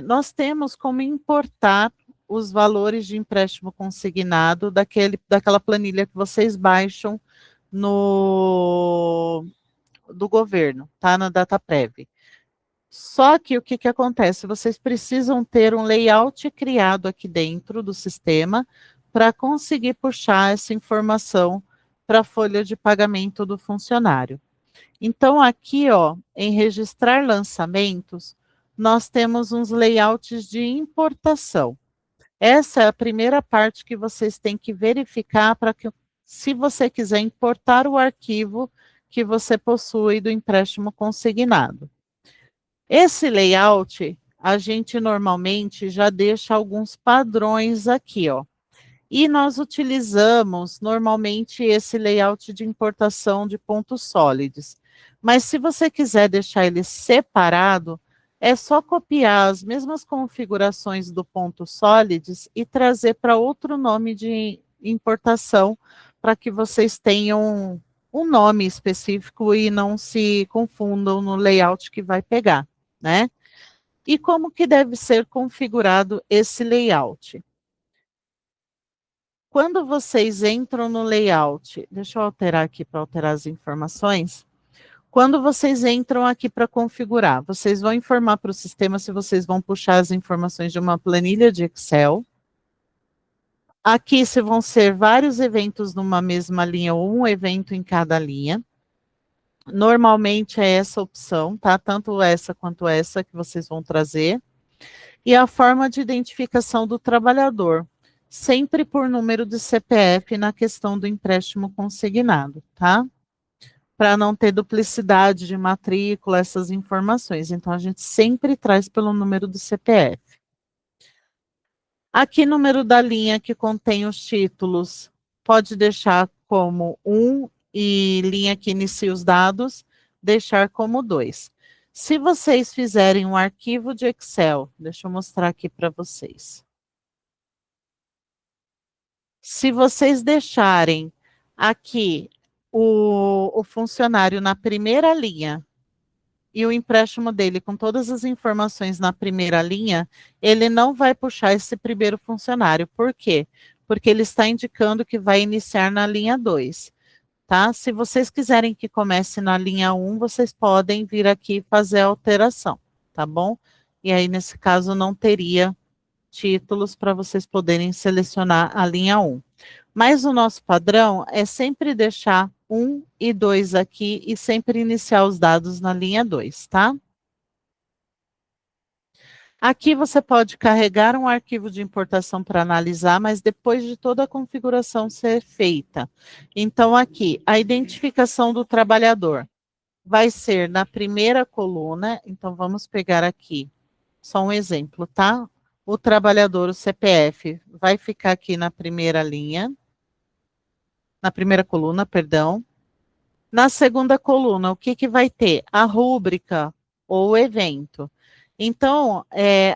Nós temos como importar os valores de empréstimo consignado daquela planilha que vocês baixam do governo, tá? Na DataPrev. Só que o que acontece? Vocês precisam ter um layout criado aqui dentro do sistema para conseguir puxar essa informação para a folha de pagamento do funcionário. Então, aqui, ó, em registrar lançamentos, nós temos uns layouts de importação. Essa é a primeira parte que vocês têm que verificar para que, se você quiser importar o arquivo que você possui do empréstimo consignado. Esse layout, a gente normalmente já deixa alguns padrões aqui, ó. E nós utilizamos normalmente esse layout de importação de pontos sólidos. Mas se você quiser deixar ele separado, é só copiar as mesmas configurações do ponto sólidos e trazer para outro nome de importação, para que vocês tenham um nome específico e não se confundam no layout que vai pegar, né? E como que deve ser configurado esse layout? Quando vocês entram no layout, deixa eu alterar aqui para alterar as informações. Quando vocês entram aqui para configurar, vocês vão informar para o sistema se vocês vão puxar as informações de uma planilha de Excel. Aqui se vão ser vários eventos numa mesma linha ou um evento em cada linha. Normalmente é essa opção, tá? Tanto essa quanto essa que vocês vão trazer. E a forma de identificação do trabalhador, sempre por número de CPF na questão do empréstimo consignado, tá? Para não ter duplicidade de matrícula, essas informações. Então, a gente sempre traz pelo número do CPF. Aqui, número da linha que contém os títulos, pode deixar como 1 e linha que inicia os dados, deixar como 2. Se vocês fizerem um arquivo de Excel, deixa eu mostrar aqui para vocês. Se vocês deixarem aqui o funcionário na primeira linha e o empréstimo dele com todas as informações na primeira linha, ele não vai puxar esse primeiro funcionário. Por quê? Porque ele está indicando que vai iniciar na linha 2, tá? Se vocês quiserem que comece na linha 1, vocês podem vir aqui e fazer a alteração, tá bom? E aí, nesse caso, não teria títulos para vocês poderem selecionar a linha 1. Mas o nosso padrão é sempre deixar 1 e 2 aqui e sempre iniciar os dados na linha 2, tá? Aqui você pode carregar um arquivo de importação para analisar, mas depois de toda a configuração ser feita. Então, aqui, a identificação do trabalhador vai ser na primeira coluna. Então, vamos pegar aqui só um exemplo, tá? O trabalhador, o CPF, vai ficar aqui na primeira linha. Na primeira coluna, perdão. Na segunda coluna, o que que vai ter? A rúbrica ou o evento. Então,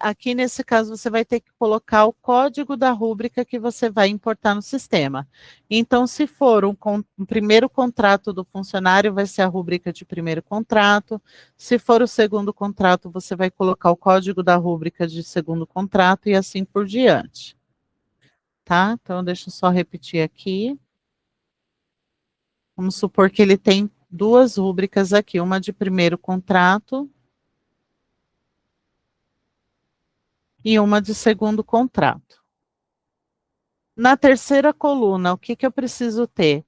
aqui nesse caso, você vai ter que colocar o código da rúbrica que você vai importar no sistema. Então, se for um primeiro contrato do funcionário, vai ser a rúbrica de primeiro contrato. Se for o segundo contrato, você vai colocar o código da rúbrica de segundo contrato e assim por diante. Tá? Então, deixa eu só repetir aqui. Vamos supor que ele tem duas rúbricas aqui, uma de primeiro contrato e uma de segundo contrato. Na terceira coluna, o que que eu preciso ter?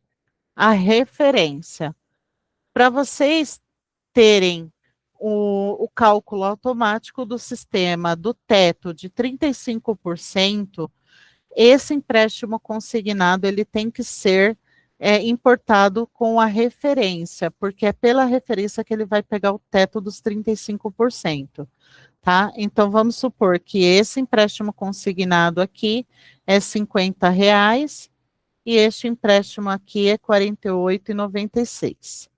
A referência. Para vocês terem o cálculo automático do sistema do teto de 35%, esse empréstimo consignado ele tem que ser importado com a referência, porque é pela referência que ele vai pegar o teto dos 35%. Tá? Então, vamos supor que esse empréstimo consignado aqui é R$ 50 e este empréstimo aqui é R$ 48,96.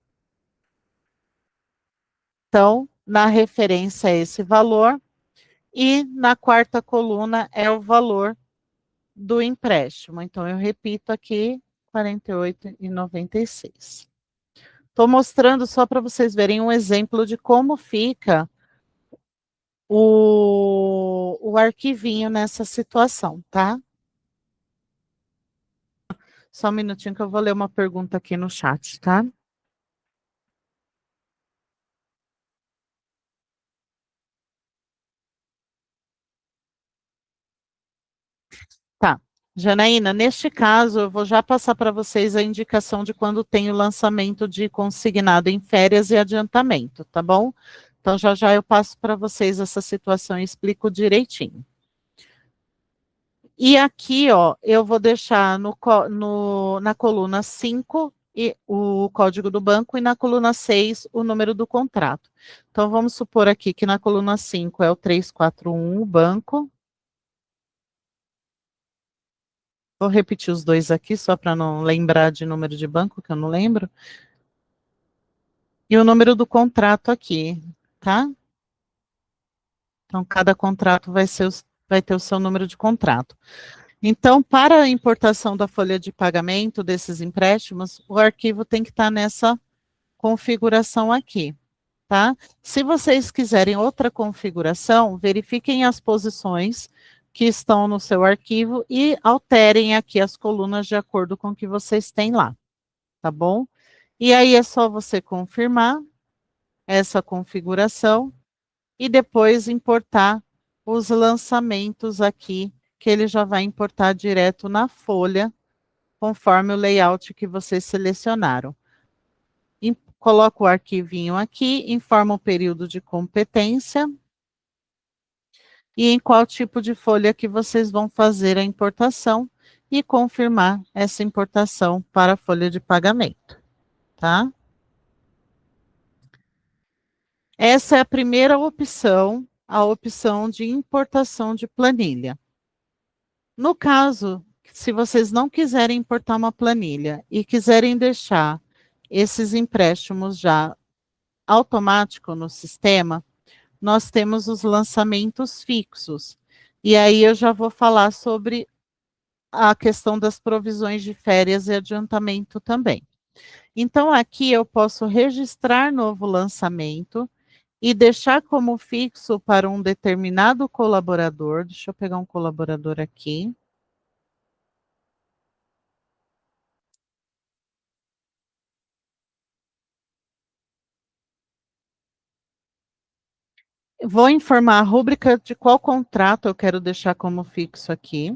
Então, na referência é esse valor e na quarta coluna é o valor do empréstimo. Então, eu repito aqui, R$ 48,96. Estou mostrando só para vocês verem um exemplo de como fica o arquivinho nessa situação, tá? Só um minutinho que eu vou ler uma pergunta aqui no chat, tá? Tá. Janaína, neste caso, eu vou já passar para vocês a indicação de quando tem o lançamento de consignado em férias e adiantamento, tá bom? Então, já já eu passo para vocês essa situação e explico direitinho. E aqui, ó, eu vou deixar na coluna 5 e o código do banco e na coluna 6 o número do contrato. Então, vamos supor aqui que na coluna 5 é o 341, o banco. Vou repetir os dois aqui, só para não lembrar de número de banco, que eu não lembro. E o número do contrato aqui, tá? Então, cada contrato vai ter o seu número de contrato. Então, para a importação da folha de pagamento desses empréstimos, o arquivo tem que estar nessa configuração aqui, tá? Se vocês quiserem outra configuração, verifiquem as posições que estão no seu arquivo e alterem aqui as colunas de acordo com o que vocês têm lá, tá bom? E aí é só você confirmar essa configuração e depois importar os lançamentos aqui, que ele já vai importar direto na folha, conforme o layout que vocês selecionaram. Coloca o arquivinho aqui, informa o período de competência e em qual tipo de folha que vocês vão fazer a importação e confirmar essa importação para a folha de pagamento, tá? Essa é a primeira opção, a opção de importação de planilha. No caso, se vocês não quiserem importar uma planilha e quiserem deixar esses empréstimos já automático no sistema, nós temos os lançamentos fixos. E aí eu já vou falar sobre a questão das provisões de férias e adiantamento também. Então, aqui eu posso registrar novo lançamento e deixar como fixo para um determinado colaborador. Deixa eu pegar um colaborador aqui. Vou informar a rúbrica de qual contrato eu quero deixar como fixo aqui.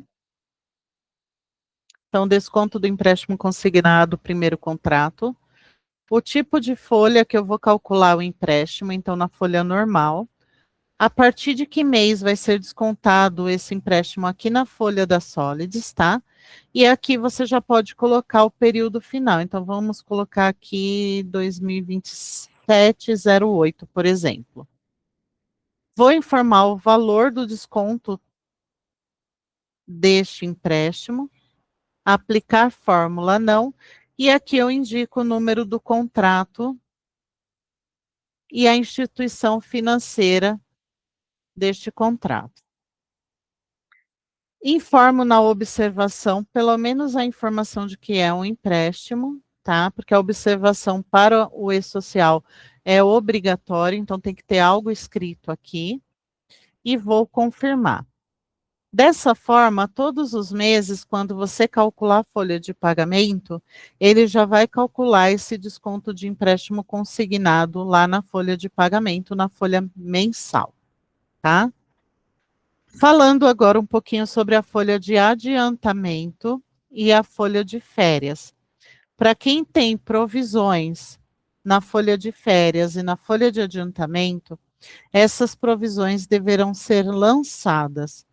Então, desconto do empréstimo consignado, primeiro contrato. O tipo de folha que eu vou calcular o empréstimo, então, na folha normal. A partir de que mês vai ser descontado esse empréstimo aqui na folha da Solids, tá? E aqui você já pode colocar o período final. Então, vamos colocar aqui 2027-08, por exemplo. Vou informar o valor do desconto deste empréstimo, aplicar fórmula não, e aqui eu indico o número do contrato e a instituição financeira deste contrato. Informo na observação, pelo menos a informação de que é um empréstimo, tá? Porque a observação para o e-social é obrigatória, então tem que ter algo escrito aqui. E vou confirmar. Dessa forma, todos os meses, quando você calcular a folha de pagamento, ele já vai calcular esse desconto de empréstimo consignado lá na folha de pagamento, na folha mensal, tá? Falando agora um pouquinho sobre a folha de adiantamento e a folha de férias. Para quem tem provisões na folha de férias e na folha de adiantamento, essas provisões deverão ser lançadas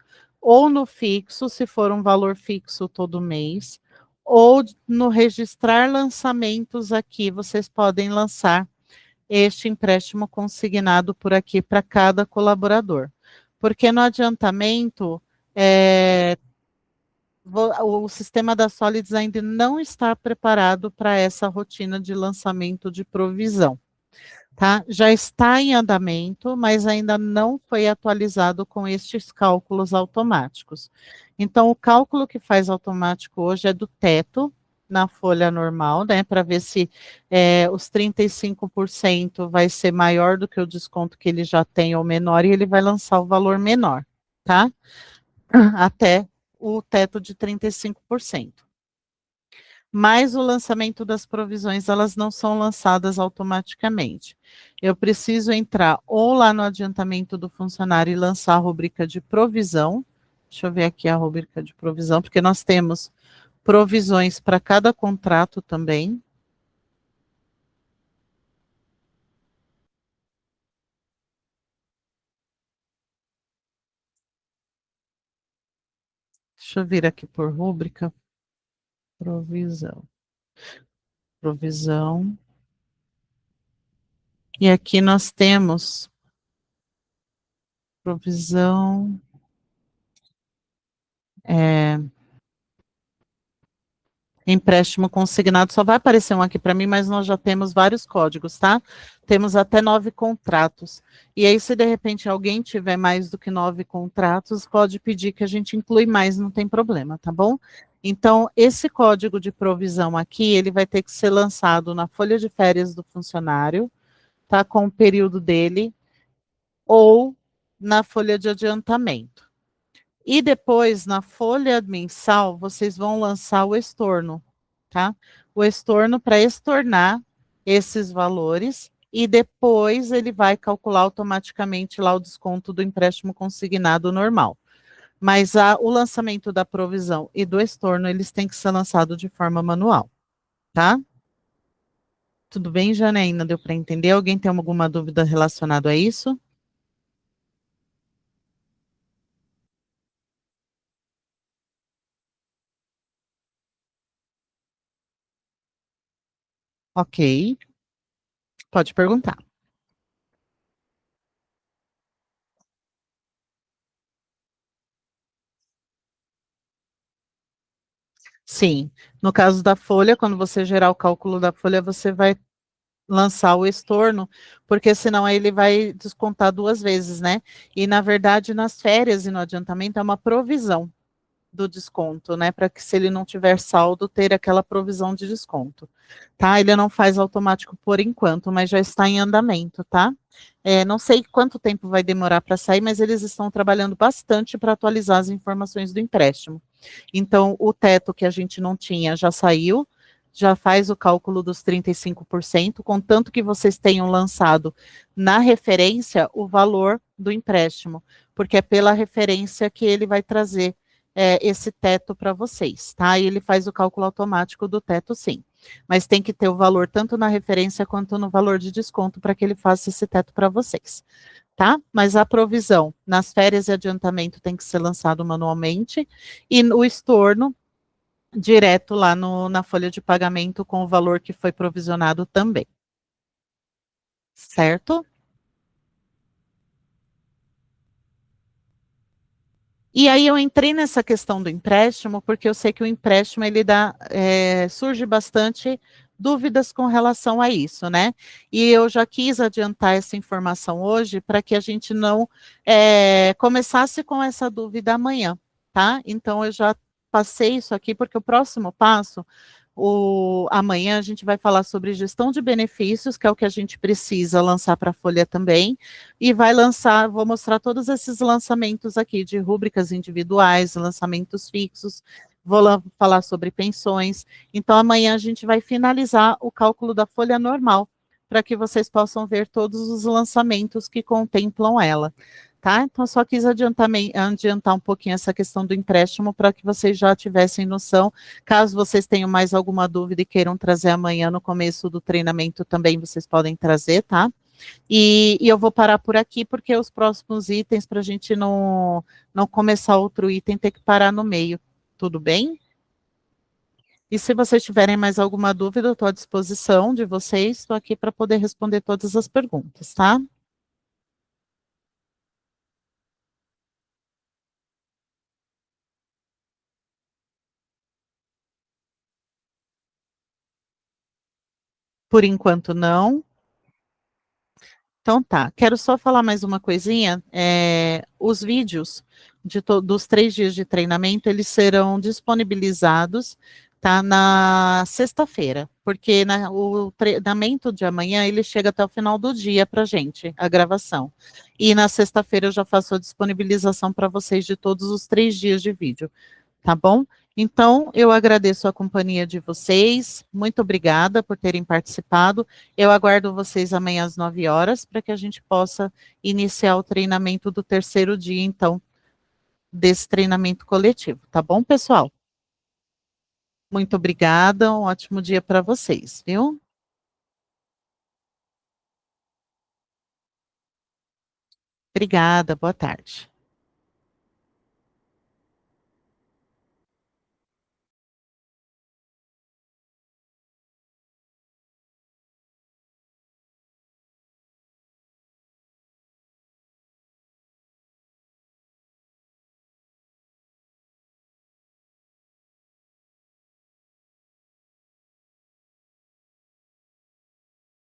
ou no fixo, se for um valor fixo todo mês, ou no registrar lançamentos aqui, vocês podem lançar este empréstimo consignado por aqui para cada colaborador. Porque no adiantamento, o sistema da Solids ainda não está preparado para essa rotina de lançamento de provisão. Tá? Já está em andamento, mas ainda não foi atualizado com estes cálculos automáticos. Então, o cálculo que faz automático hoje é do teto, na folha normal, né, para ver se os 35% vai ser maior do que o desconto que ele já tem ou menor, e ele vai lançar o valor menor, tá? Até o teto de 35%. Mas o lançamento das provisões, elas não são lançadas automaticamente. Eu preciso entrar ou lá no adiantamento do funcionário e lançar a rubrica de provisão. Deixa eu ver aqui a rubrica de provisão, porque nós temos provisões para cada contrato também. Deixa eu vir aqui por rúbrica. Provisão. Provisão. E aqui nós temos provisão. Empréstimo consignado, só vai aparecer um aqui para mim, mas nós já temos vários códigos, tá? Temos até 9 contratos. E aí, se de repente alguém tiver mais do que 9 contratos, pode pedir que a gente inclui mais, não tem problema, tá bom? Então, esse código de provisão aqui, ele vai ter que ser lançado na folha de férias do funcionário, tá? Com o período dele, ou na folha de adiantamento. E depois, na folha mensal, vocês vão lançar o estorno, tá? O estorno para estornar esses valores e depois ele vai calcular automaticamente lá o desconto do empréstimo consignado normal. Mas o lançamento da provisão e do estorno, eles têm que ser lançados de forma manual, tá? Tudo bem, Janaína? Deu para entender? Alguém tem alguma dúvida relacionada a isso? Ok, pode perguntar. Sim, no caso da folha, quando você gerar o cálculo da folha, você vai lançar o estorno, porque senão aí ele vai descontar duas vezes, né? E na verdade, nas férias e no adiantamento é uma provisão do desconto, né? Para que se ele não tiver saldo, ter aquela provisão de desconto, tá? Ele não faz automático por enquanto, mas já está em andamento, tá? Não sei quanto tempo vai demorar para sair, mas eles estão trabalhando bastante para atualizar as informações do empréstimo. Então, o teto que a gente não tinha já saiu, já faz o cálculo dos 35%, contanto que vocês tenham lançado na referência o valor do empréstimo, porque é pela referência que ele vai trazer esse teto para vocês, tá? E ele faz o cálculo automático do teto, sim. Mas tem que ter o valor tanto na referência quanto no valor de desconto para que ele faça esse teto para vocês, tá? Mas a provisão nas férias e adiantamento tem que ser lançado manualmente e o estorno direto lá na folha de pagamento com o valor que foi provisionado também, certo? E aí eu entrei nessa questão do empréstimo, porque eu sei que o empréstimo ele surge bastante dúvidas com relação a isso, né? E eu já quis adiantar essa informação hoje para que a gente não começasse com essa dúvida amanhã, tá? Então eu já passei isso aqui, porque o próximo passo amanhã a gente vai falar sobre gestão de benefícios, que é o que a gente precisa lançar para a Folha também, e vai lançar, vou mostrar todos esses lançamentos aqui de rúbricas individuais, lançamentos fixos, vou falar sobre pensões. Então, amanhã a gente vai finalizar o cálculo da folha normal, para que vocês possam ver todos os lançamentos que contemplam ela. Tá? Então, só quis adiantar um pouquinho essa questão do empréstimo para que vocês já tivessem noção. Caso vocês tenham mais alguma dúvida e queiram trazer amanhã no começo do treinamento, também vocês podem trazer, tá? E eu vou parar por aqui, porque os próximos itens, para a gente não começar outro item, ter que parar no meio. Tudo bem? E se vocês tiverem mais alguma dúvida, eu estou à disposição de vocês, estou aqui para poder responder todas as perguntas, tá? Por enquanto, não. Então tá, quero só falar mais uma coisinha. Os vídeos dos 3 dias de treinamento, eles serão disponibilizados, tá, na sexta-feira, porque o treinamento de amanhã, ele chega até o final do dia para gente, a gravação. E na sexta-feira eu já faço a disponibilização para vocês de todos os 3 dias de vídeo, tá bom? Então, eu agradeço a companhia de vocês, muito obrigada por terem participado. Eu aguardo vocês amanhã às 9 horas para que a gente possa iniciar o treinamento do terceiro dia, então, desse treinamento coletivo, tá bom, pessoal? Muito obrigada, um ótimo dia para vocês, viu? Obrigada, boa tarde.